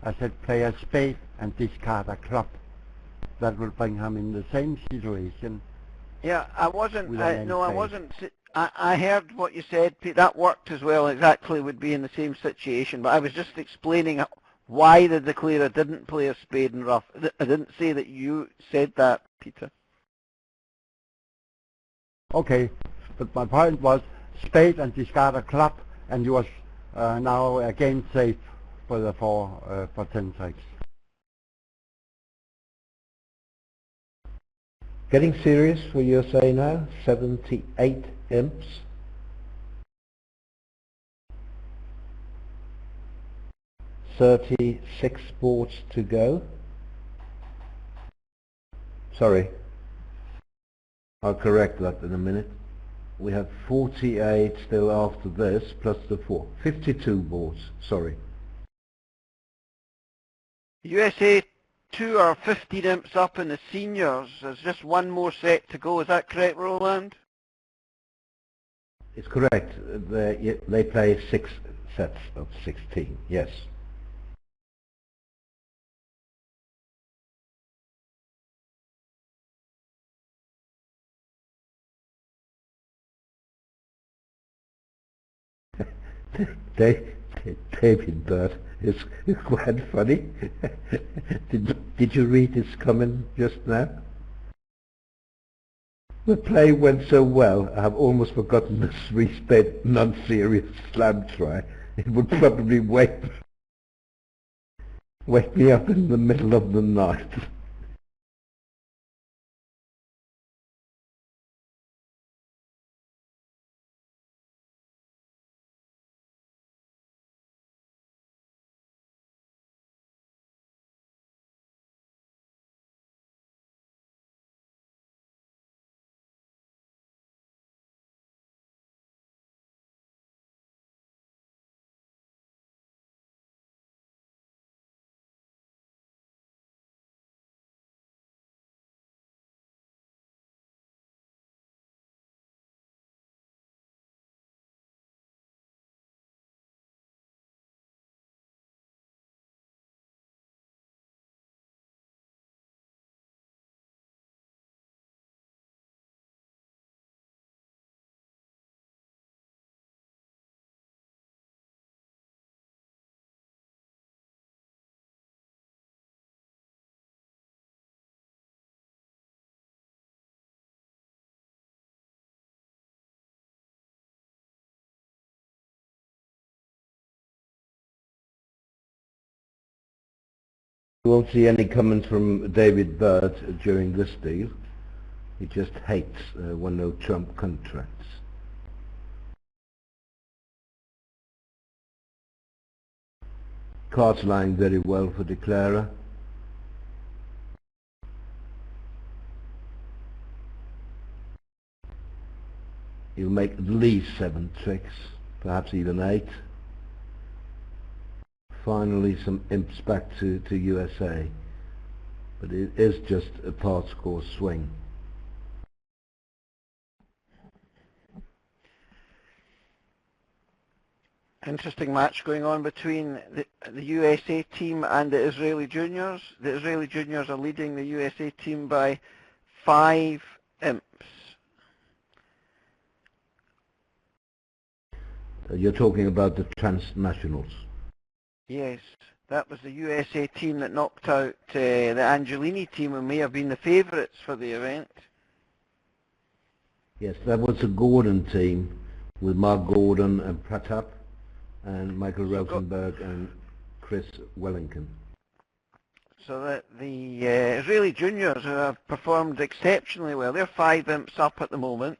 I said play a spade and discard a club. That will bring him in the same situation. Yeah, I wasn't. With an No, I end wasn't. I heard what you said, Pete. That worked as well. Exactly, would be in the same situation. But I was just explaining why the declarer didn't play a spade and rough. I didn't say that you said that, Peter. Okay, but my point was spade and discard a club, and you was now again safe for the for 10 tricks. getting serious for USA now. 78 imps. $36 boards to go. Sorry, I'll correct that in a minute. We have 48 still after this, plus the 4. 52 boards, sorry. USA2 are 15 imps up in the seniors. There's just one more set to go. Is that correct, Roland? It's correct. They play 6 sets of 16, yes. David Bird is quite funny. Did you read his comment just now? The play went so well, I have almost forgotten the 3-spade non-serious slam try. It would probably wake me up in the middle of the night. You won't see any comments from David Bird during this deal. He just hates one-no trump contracts. Cards lying very well for declarer. He'll make at least 7 tricks, perhaps even 8. Finally some imps back to USA, but it is just a part score swing. Interesting match going on between the USA team and the Israeli juniors. The Israeli juniors are leading the USA team by 5 imps. You're talking about the transnationals. Yes, that was the USA team that knocked out the Angelini team, who may have been the favourites for the event. Yes, that was the Gordon team with Mark Gordon and Pratap and Michael Rosenberg and Chris Wellington. So that the Israeli juniors have performed exceptionally well. They're 5 imps up at the moment.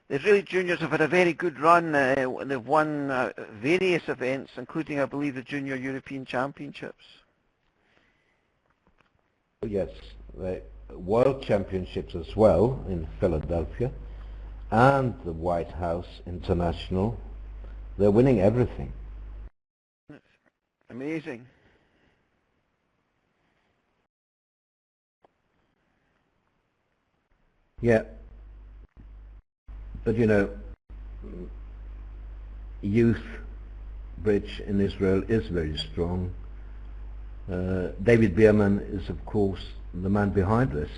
The Israeli juniors have had a very good run. They've won various events, including, I believe, the Junior European Championships. Yes, the World Championships as well in Philadelphia, and the White House International. They're winning everything. Amazing. Yeah. But you know, youth bridge in Israel is very strong. David Bierman is of course the man behind this.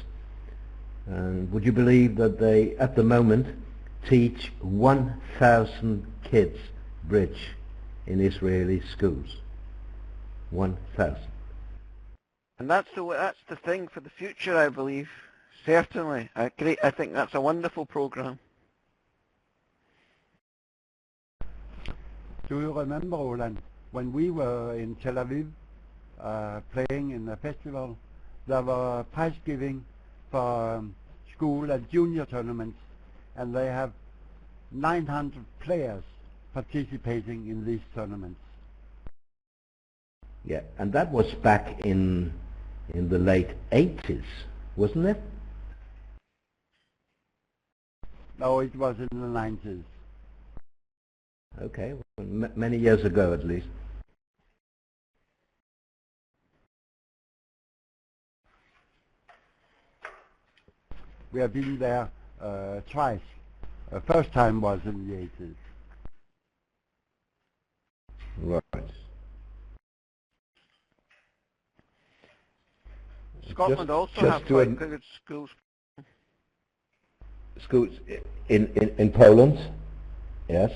And would you believe that they, at the moment, teach 1,000 kids bridge in Israeli schools? 1,000. And that's the thing for the future, I believe. Certainly. I think that's a wonderful program. Do you remember, Roland, when we were in Tel Aviv playing in a festival, there were prize giving for school and junior tournaments, and they have 900 players participating in these tournaments. Yeah, and that was back in the late 80s, wasn't it? No, it was in the 90s. Okay, well, many years ago at least. We have been there twice. First time was in the 80s. Right. Scotland also have quite good schools. Schools in Poland, yes.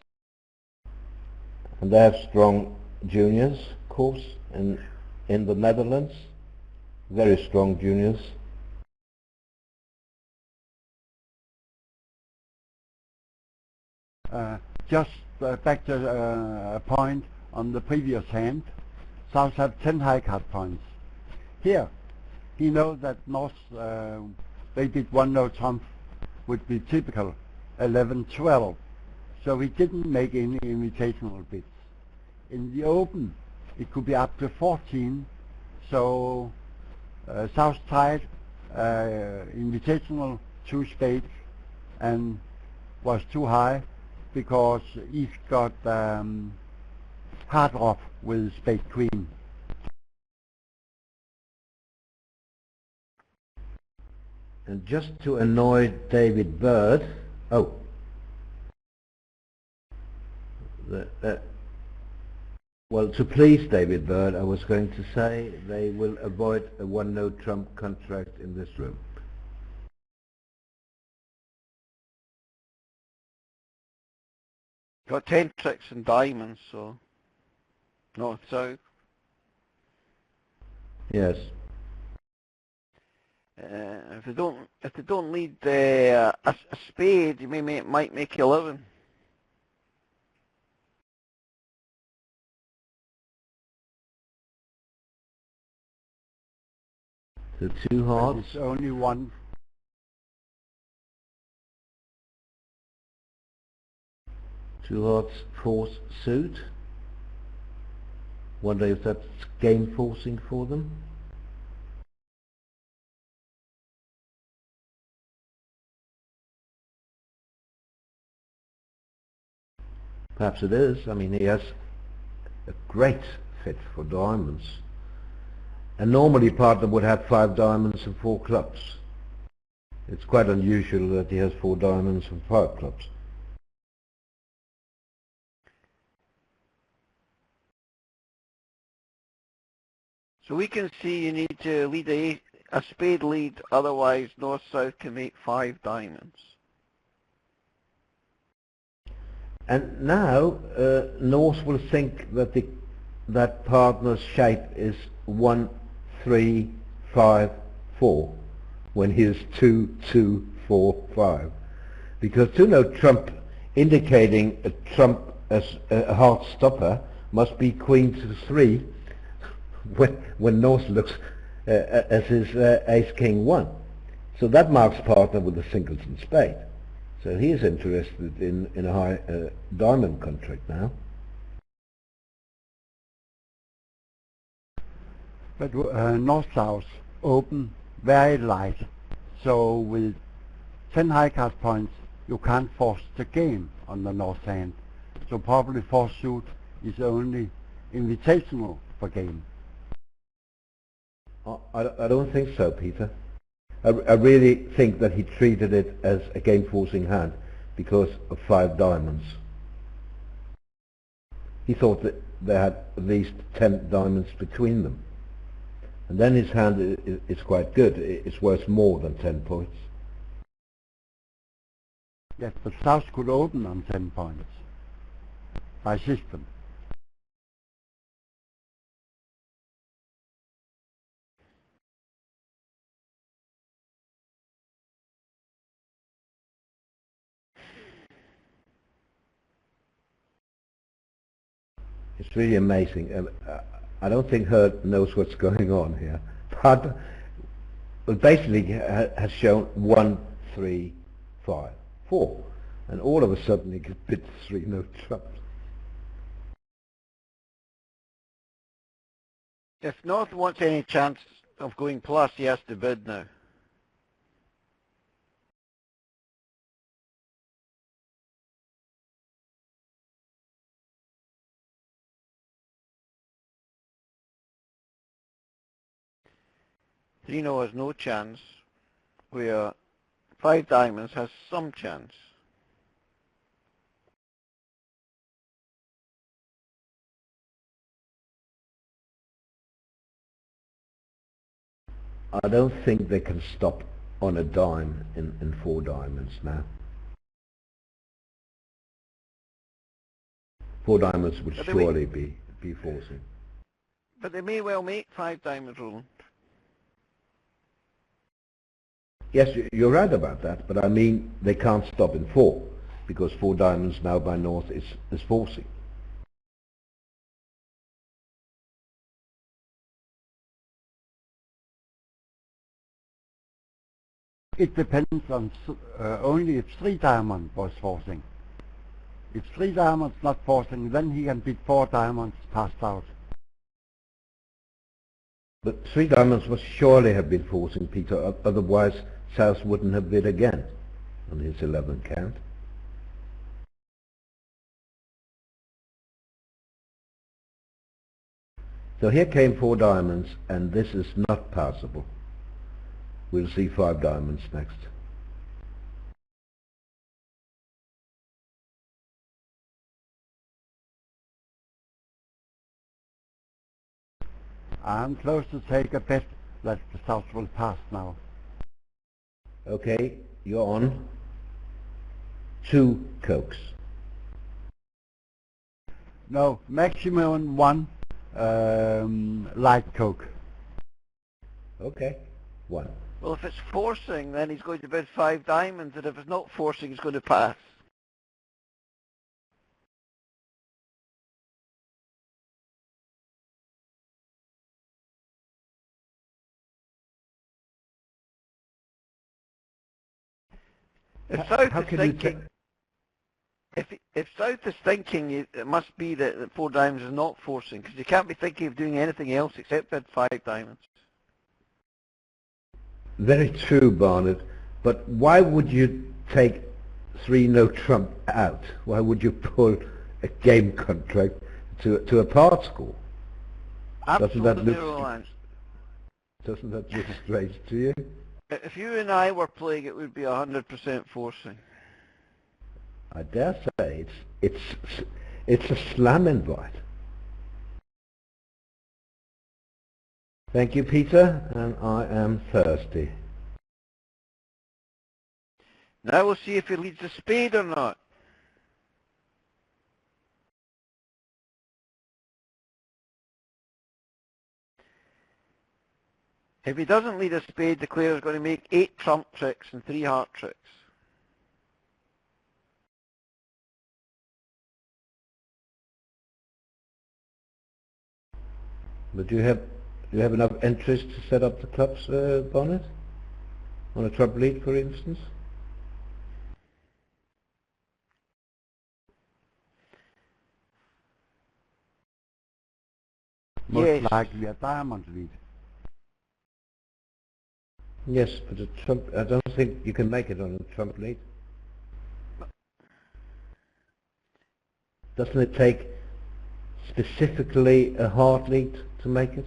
And they have strong juniors, of course, and in the Netherlands, very strong juniors. Just back to a point on the previous hand, South have 10 high card points. Here, he knows that North, they did 1-0 trump, would be typical, 11-12. So he didn't make any invitational bids. In the Open, it could be up to 14, so South tried invitational 2 spades and was too high because East got hard off with spade queen. And just to annoy David Bird, well, to please David Bird, I was going to say they will avoid a 1-no trump contract in this room. Got 10 tricks and diamonds, so north south. Yes. If they don't lead a spade, you might make 11. The two But hearts. it's only one. Two hearts force suit. Wonder if that's game forcing for them. Perhaps it is. I mean, he has a great fit for diamonds. And normally partner would have 5 diamonds and 4 clubs. It's quite unusual that he has 4 diamonds and 5 clubs. So we can see you need to lead a spade lead, otherwise north-south can make 5 diamonds. And now North will think that that partner's shape is 1, 3, 5, 4 when he is 2, 2, 4, 5. Because to know trump indicating a trump as a heart stopper must be queen to 3 when North looks as his ace king 1. So that marks partner with a singleton spade. So he is interested in a high diamond contract now. But north-south open very light. So with 10 high card points, you can't force the game on the north hand. So probably force suit is only invitational for game. I don't think so, Peter. I really think that he treated it as a game-forcing hand because of 5 diamonds. He thought that they had at least 10 diamonds between them. And then his hand is quite good. It's worth more than 10 points. Yes, but south could open on 10 points by system. It's really amazing. I don't think Hurd knows what's going on here. But basically has shown 1, 3, 5, 4. And all of a sudden he gets bid 3 no trumps. If North wants any chance of going plus, he has to bid now. Trino has no chance, where 5 diamonds has some chance. I don't think they can stop on a dime in 4 diamonds now. 4 diamonds would surely be forcing. But they may well make 5 diamonds, Roland. Yes, you're right about that, but I mean they can't stop in 4, because 4 diamonds now by North is forcing. It depends on only if 3 diamond was forcing. If 3 diamonds not forcing, then he can bid 4 diamonds passed out. But 3 diamonds must surely have been forcing, Peter, otherwise South wouldn't have bid again on his 11th count. So here came 4 diamonds, and this is not passable. We'll see 5 diamonds next. I'm close to take a bet that the South will pass now. Okay, you're on. 2 cokes. No, maximum 1 light coke. Okay, 1. Well, if it's forcing, then he's going to bid 5 diamonds, and if it's not forcing, he's going to pass. If South how is can you thinking, if South is thinking, it must be that 4 diamonds is not forcing, because you can't be thinking of doing anything else except that 5 diamonds. Very true, Barnet. But why would you take 3 no trump out? Why would you pull a game contract to a part score? Absolutely, Roland. Doesn't that look strange to you? If you and I were playing, it would be 100% forcing. I dare say it's a slam invite. Thank you, Peter, and I am thirsty. Now we'll see if he leads the spade or not. If he doesn't lead a spade, the player is going to make 8 trump tricks and 3 heart tricks. But do you have enough interest to set up the clubs, Barnet? On a trump lead, for instance? Most likely a diamond lead. Yes, but a trump, I don't think you can make it on a trump lead. Doesn't it take specifically a heart lead to make it?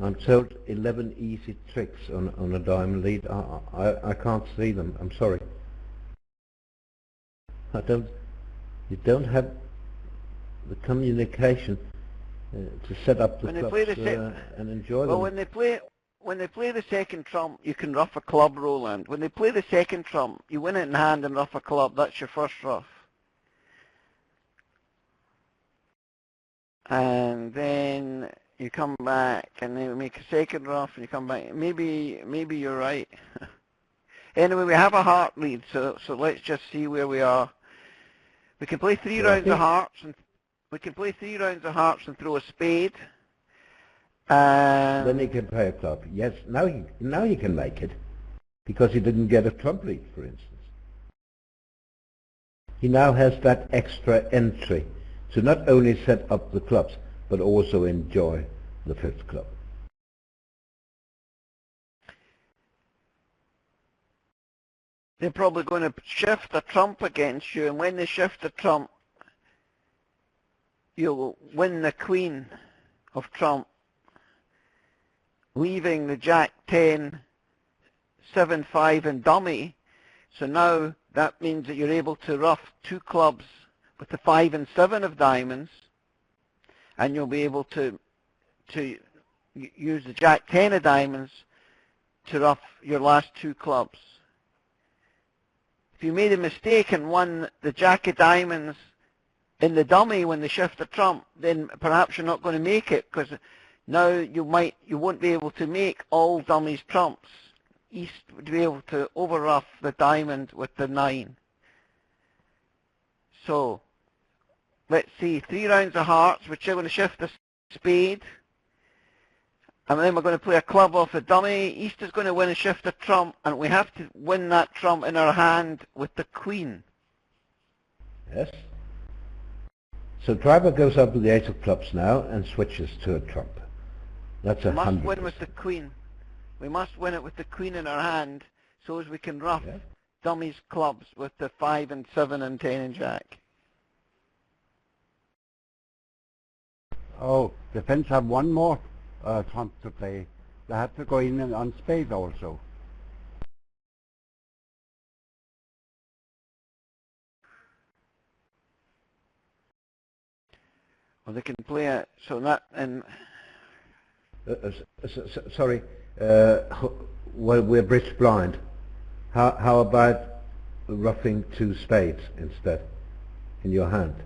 I'm told 11 easy tricks on a diamond lead. I can't see them. I'm sorry. You don't have the communication to set up the clubs and enjoy them. Well, when they play the second trump, you can ruff a club, Roland. When they play the second trump, you win it in hand and ruff a club. That's your first ruff. And then you come back and they make a second ruff and you come back. Maybe you're right. Anyway, we have a heart lead, so let's just see where we are. We can play 3 rounds of hearts, and we can play 3 rounds of hearts and throw a spade. Then he can play a club. Yes, now he can make it, because he didn't get a trump lead, for instance. He now has that extra entry to not only set up the clubs, but also enjoy the 5th club. They're probably going to shift a trump against you, and when they shift a trump, you'll win the queen of trump, leaving the jack 10, 7, 5 and dummy. So now that means that you're able to ruff 2 clubs with the 5 and 7 of diamonds, and you'll be able to use the jack 10 of diamonds to ruff your last 2 clubs. If you made a mistake and won the jack of diamonds in the dummy when they shift the trump, then perhaps you're not going to make it, because now you won't be able to make all dummies trumps. East would be able to over-ruff the diamond with the 9. So let's see, 3 rounds of hearts, which are going to shift the spade. And then we're going to play a club off the dummy. East is going to win and shift a trump, and we have to win that trump in our hand with the queen. Yes. So Drijver goes up with the 8 of clubs now and switches to a trump. That's 100%. We must win with the queen. We must win it with the queen in our hand, so as we can ruff dummies clubs with the 5 and 7 and 10 and jack. Oh, the Finns have one more trump to play. They have to go in on spade also. Well, they can play it, so that, and... sorry, well, we're bridge blind. How about ruffing 2 spades instead in your hand?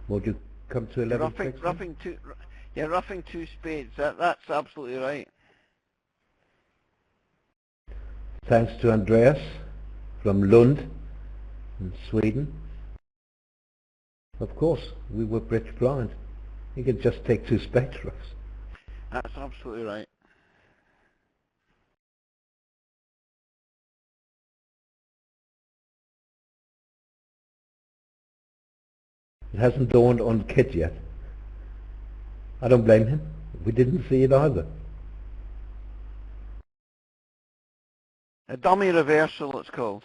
Would you come to 11 tricks. Roughing two spades. That's absolutely right. Thanks to Andreas from Lund in Sweden. Of course, we were bridge blind. You could just take two spade roughs. That's absolutely right. It hasn't dawned on Kit yet. I don't blame him. We didn't see it either. A dummy reversal, it's called.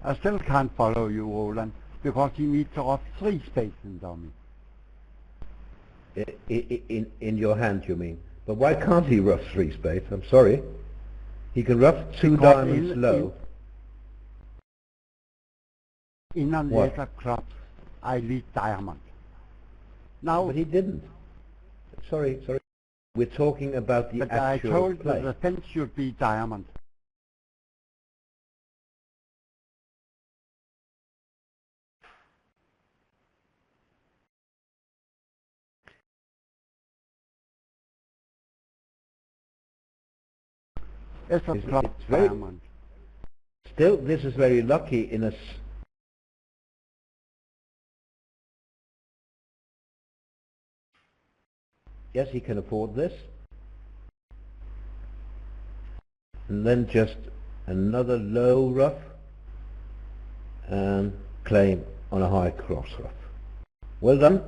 I still can't follow you, Roland, because he needs to off 3 spades in dummy. In your hand, you mean? But why can't he rough 3 spades? I'm sorry. He can rough 2 diamonds low. In a later club, I lead diamond. Now, but he didn't. Sorry. We're talking about the but actual I told play. the defense should be diamond. It's a club diamond. Still, this is very lucky in a... Yes, he can afford this. And then just another low rough and claim on a high cross rough. Well done.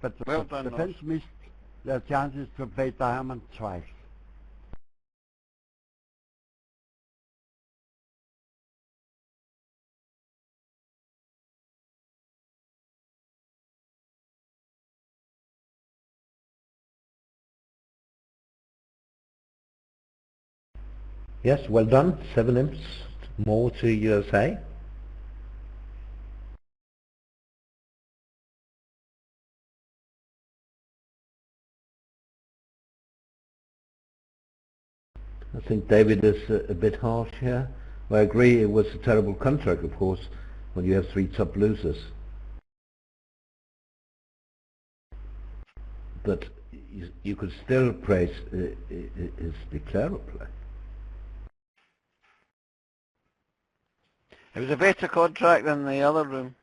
But the Well done, defense missed their chances to play diamond twice. Yes, well done. 7 imps more to USA. I think David is a bit harsh here. I agree, it was a terrible contract, of course, when you have 3 top losers. But you could still praise his declarer play. It was a better contract than the other room.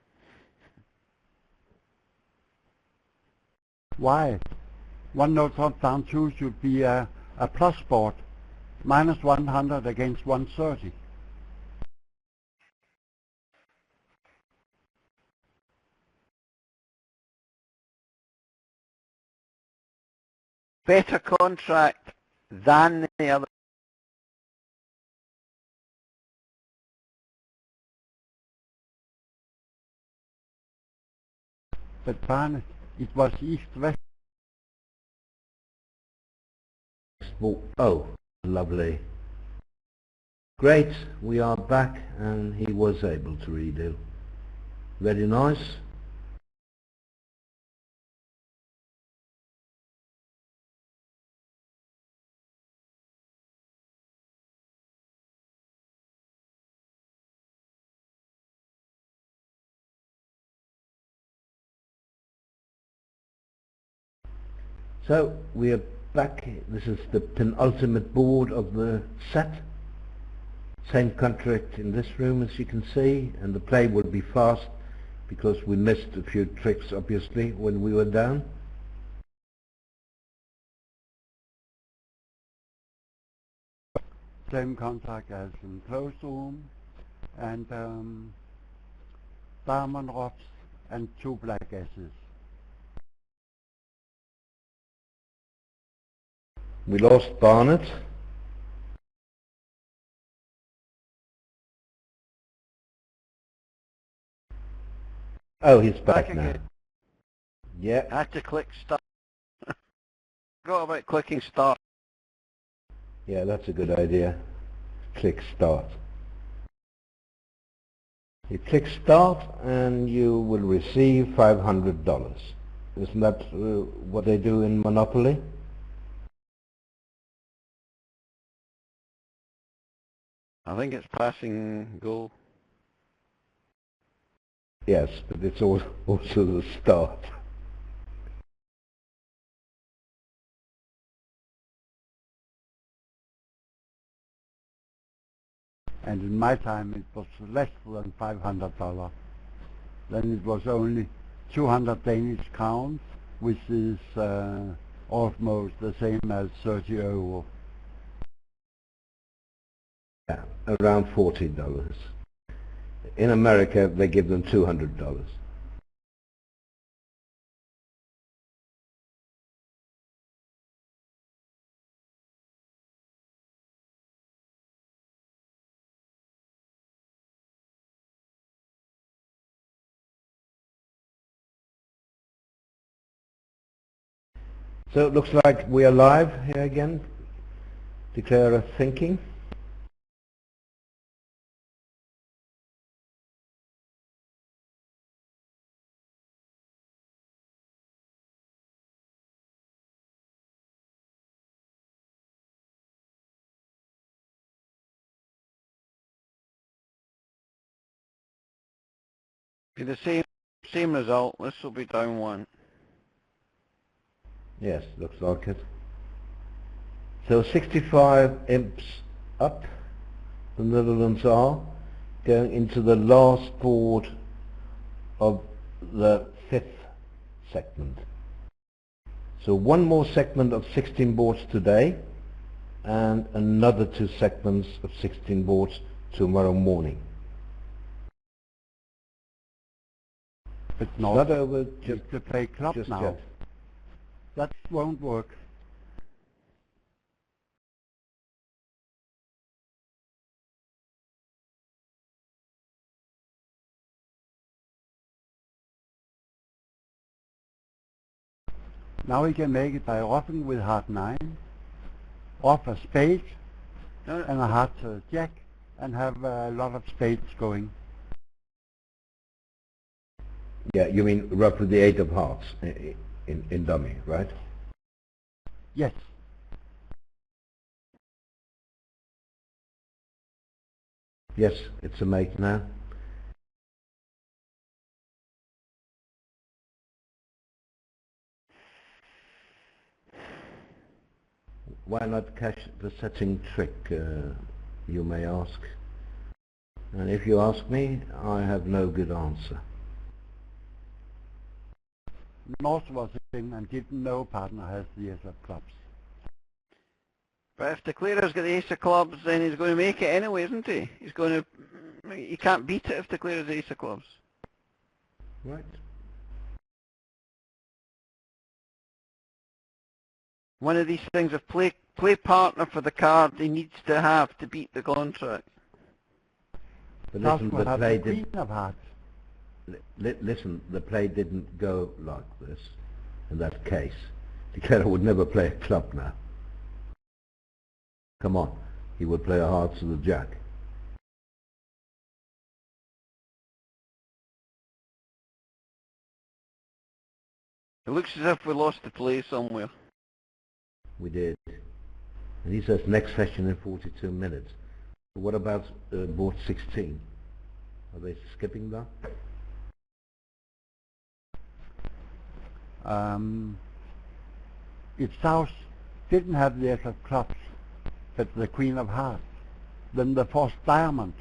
Why? 1 note up down 2 should be a plus board. Minus 100 against 130. Better contract than the other. But Barnet, it was east-west. Oh, lovely. Great, we are back and he was able to redo. Very nice. So we are back. This is the penultimate board of the set. Same contract in this room, as you can see, and the play will be fast because we missed a few tricks obviously when we were down. Same contract as in closed room, and diamond roughs and 2 black aces. We lost Barnet. Oh, he's back now. Again. Yeah. I had to click start. Forgot about clicking start. Yeah, that's a good idea. Click start. You click start and you will receive $500. Isn't that what they do in Monopoly? I think it's passing goal. Yes, but it's also the start. And in my time it was less than $500. Then it was only 200 Danish crowns, which is almost the same as 30 euro. Yeah, around $40. In America, they give them $200. So it looks like we are live here again. Declare a thinking. Be the same result. This will be down 1. Yes, looks like it. So 65 imps up, the Netherlands are going into the last board of the 5th segment. So one more segment of 16 boards today and another 2 segments of 16 boards tomorrow morning. It's not over just to play club just now. yet. That won't work. Now we can make it by ruffing with heart 9, off a spade and a heart jack, and have a lot of spades going. Yeah, you mean rough with the 8 of hearts in dummy, right? Yes. Yes, it's a make now. Why not cash the setting trick, you may ask. And if you ask me, I have no good answer. North was in and didn't know partner has the ace of clubs. But if the clearer's got the ace of clubs, then he's going to make it anyway, isn't he? He's going to... He can't beat it if the clearer's the ace of clubs. Right. One of these things of play partner for the card he needs to have to beat the contract. But listen, the play Queen of hearts. Listen, the play didn't go like this in that case. Declare would never play a club now. Come on, he would play a hearts to the jack. It looks as if we lost the play somewhere. We did. And he says next session in 42 minutes. What about board 16? Are they skipping that? If South didn't have the ace of clubs, but the Queen of hearts, then the forced diamond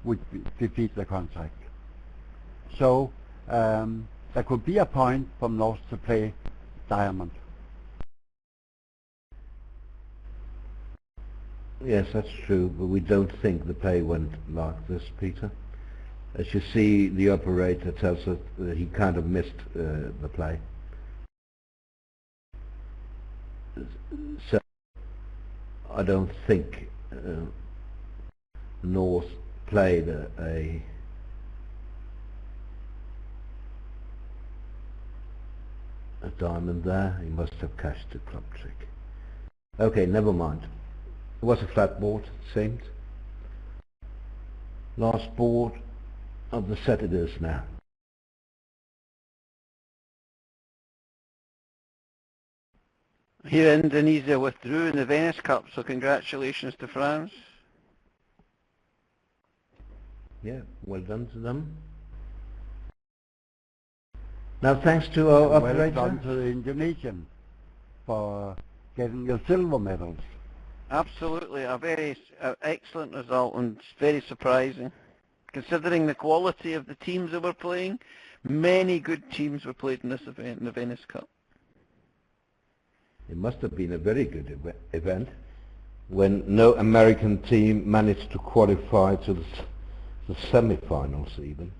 would defeat the contract. So there could be a point from North to play diamond. Yes, that's true, but we don't think the play went like this, Peter. As you see, the operator tells us that he kind of missed the play. So I don't think North played a diamond there. He must have cashed the club trick. Okay, never mind. It was a flat board, it seemed. Last board, of the set it is now. Here Indonesia withdrew in the Venice Cup, so congratulations to France. Yeah, well done to them. Now thanks to our operator. Well done to the Indonesian for getting the silver medals. Absolutely, a very excellent result and very surprising. Considering the quality of the teams that were playing, many good teams were played in this event, in the Venice Cup. It must have been a very good event when no American team managed to qualify to the semi-finals even.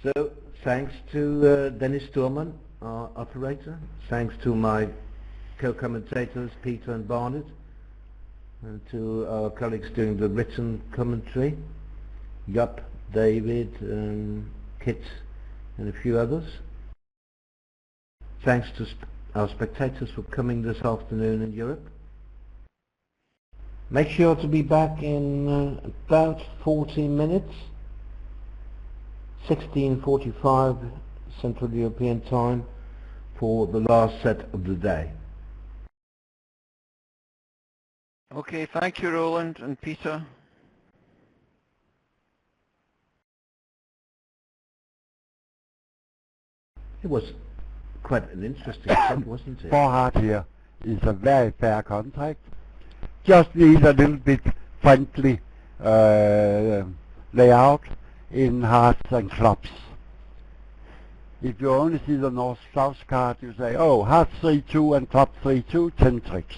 So, thanks to Dennis Storman, our operator. Thanks to my co-commentators, Peter and Barnet, and to our colleagues doing the written commentary, Jupp, David, Kit, and a few others. Thanks to our spectators for coming this afternoon in Europe. Make sure to be back in about 40 minutes. 16:45 Central European Time for the last set of the day. Okay, thank you Roland and Peter. It was quite an interesting set, wasn't it? 4 hard here is a very fair contract. Just need a little bit friendly layout in hearts and clubs. If you only see the north-south card, you say, oh, heart 3-2 and club 3-2, 10 tricks.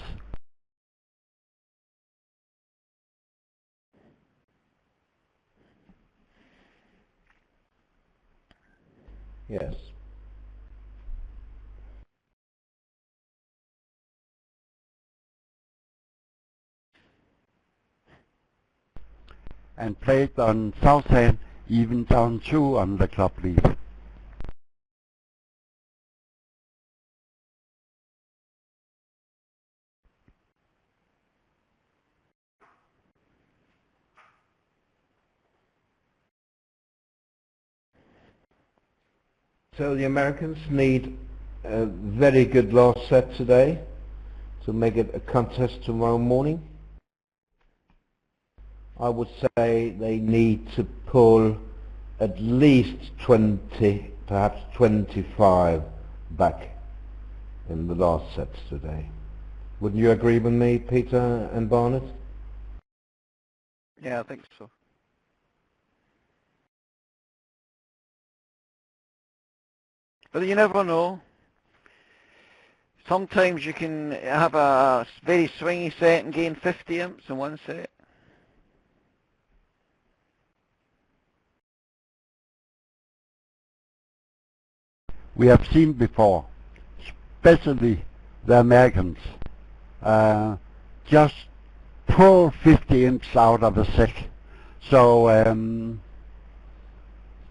Yes. And played on south hand, even down 2 on the club lead. So the Americans need a very good last set today to make it a contest tomorrow morning. I would say they need to pull at least 20, perhaps 25 back in the last sets today. Wouldn't you agree with me, Peter and Barnet? Yeah, I think so. But you never know. Sometimes you can have a very swingy set and gain 50 imps in one set. We have seen before, especially the Americans, just pull 50 imps out of a set. So,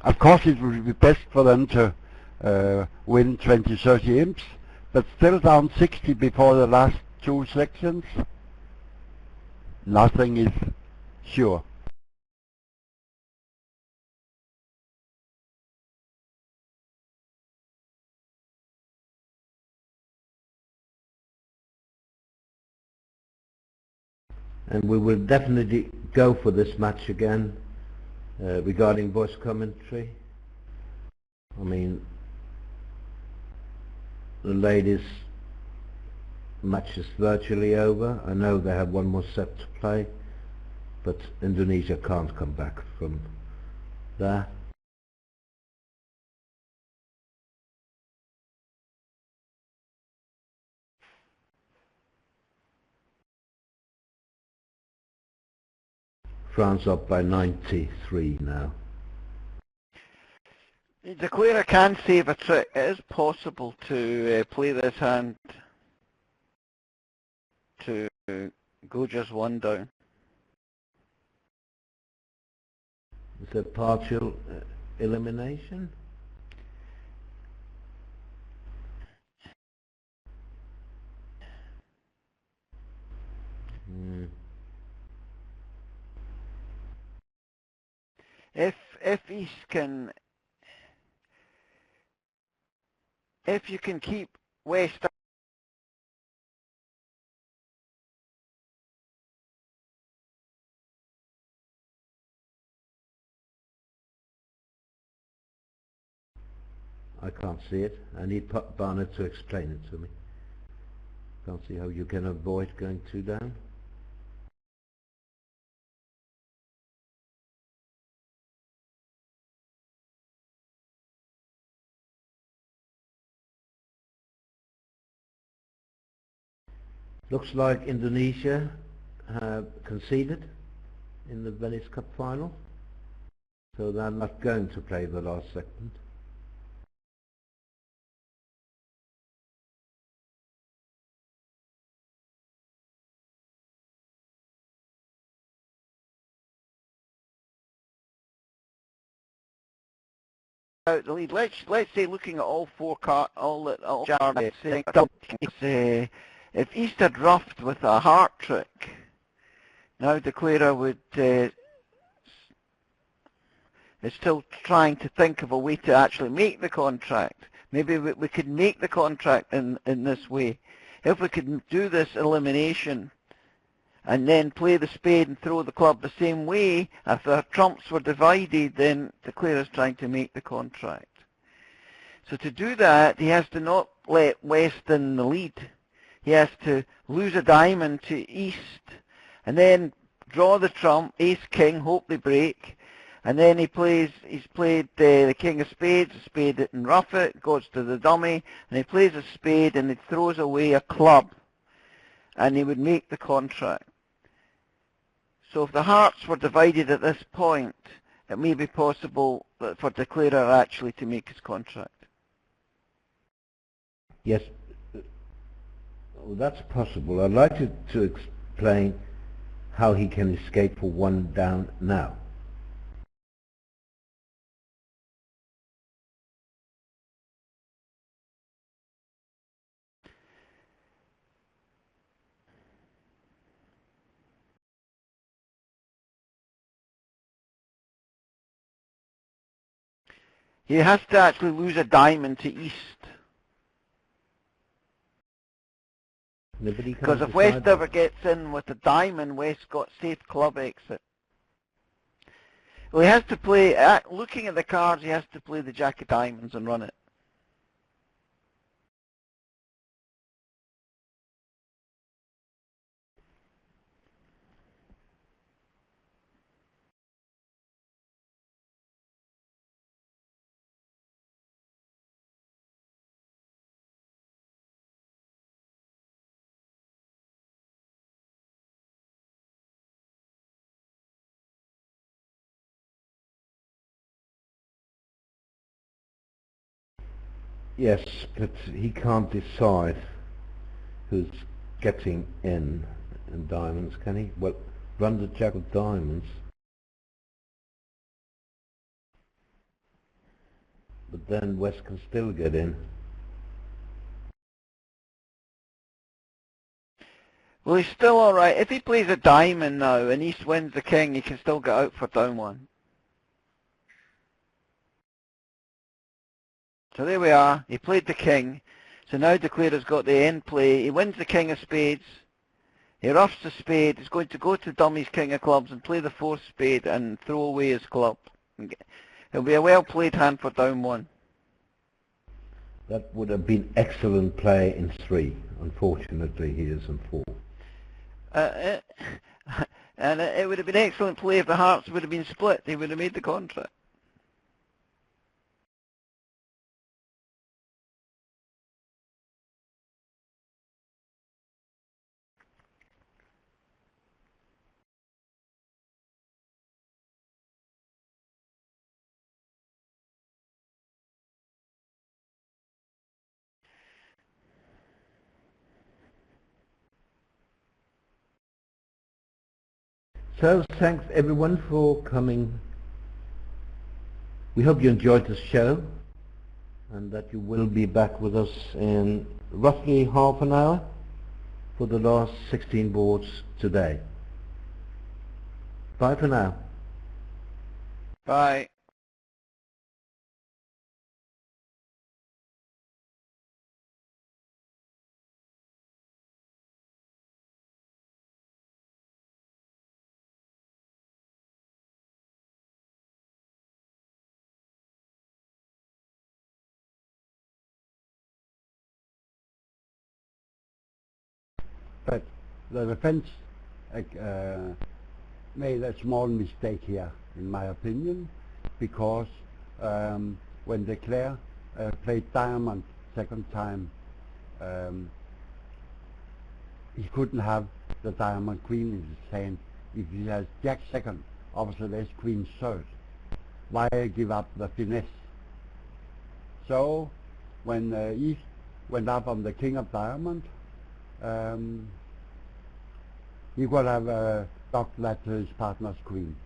of course it would be best for them to win 20-30 imps, but still down 60 before the last 2 sections. Nothing is sure. And we will definitely go for this match again regarding voice commentary. I mean, the ladies' match is virtually over. I know they have one more set to play, but Indonesia can't come back from that. France up by 93 now. The declarer can save a trick. It is possible to play this hand to go just 1 down. Is it partial elimination? If East can, if you can keep West I can't see it. I need Barnet to explain it to me. Can't see how you can avoid going 2 down. Looks like Indonesia have conceded in the Venice Cup final, so they're not going to play the last segment. out the lead. Let's say looking at all four jars, if East had roughed with a heart trick, now Declarer would is still trying to think of a way to actually make the contract. Maybe we could make the contract in this way. If we could do this elimination and then play the spade and throw the club the same way, if the trumps were divided, then Declarer's trying to make the contract. So to do that, he has to not let West in the lead. He has to lose a diamond to East, and then draw the trump, ace-king, hope they break, and then he's played the king of spades, a spade it and rough it, goes to the dummy, and he plays a spade and he throws away a club, and he would make the contract. So if the hearts were divided at this point, it may be possible for Declarer actually to make his contract. Yes, that's possible. I'd like you to explain how he can escape for 1 down now. He has to actually lose a diamond to East. Because if West ever gets in with a diamond, West got safe club exit. Well, he has to play, looking at the cards, he has to play the jack of diamonds and run it. Yes, but he can't decide who's getting in diamonds, can he? Well, run the jack of diamonds. But then West can still get in. Well, he's still alright. If he plays a diamond now and East wins the king, he can still get out for down 1. So there we are. He played the king. So now Declarer's got the end play. He wins the king of spades. He roughs the spade. He's going to go to dummy's king of clubs and play the 4th spade and throw away his club. It'll be a well-played hand for down 1. That would have been excellent play in 3. Unfortunately, he is in 4. And it would have been excellent play if the hearts would have been split. He would have made the contract. So thanks everyone for coming. We hope you enjoyed this show and that you will be back with us in roughly half an hour. for the last 16 boards today. Bye for now. Bye. But the defense made a small mistake here, in my opinion, because when the Clare played diamond second time, he couldn't have the diamond queen in his hand. If he has jack second, obviously there's queen third. Why give up the finesse? So when East went up on the king of diamond, he could have docked that to his partner's queen.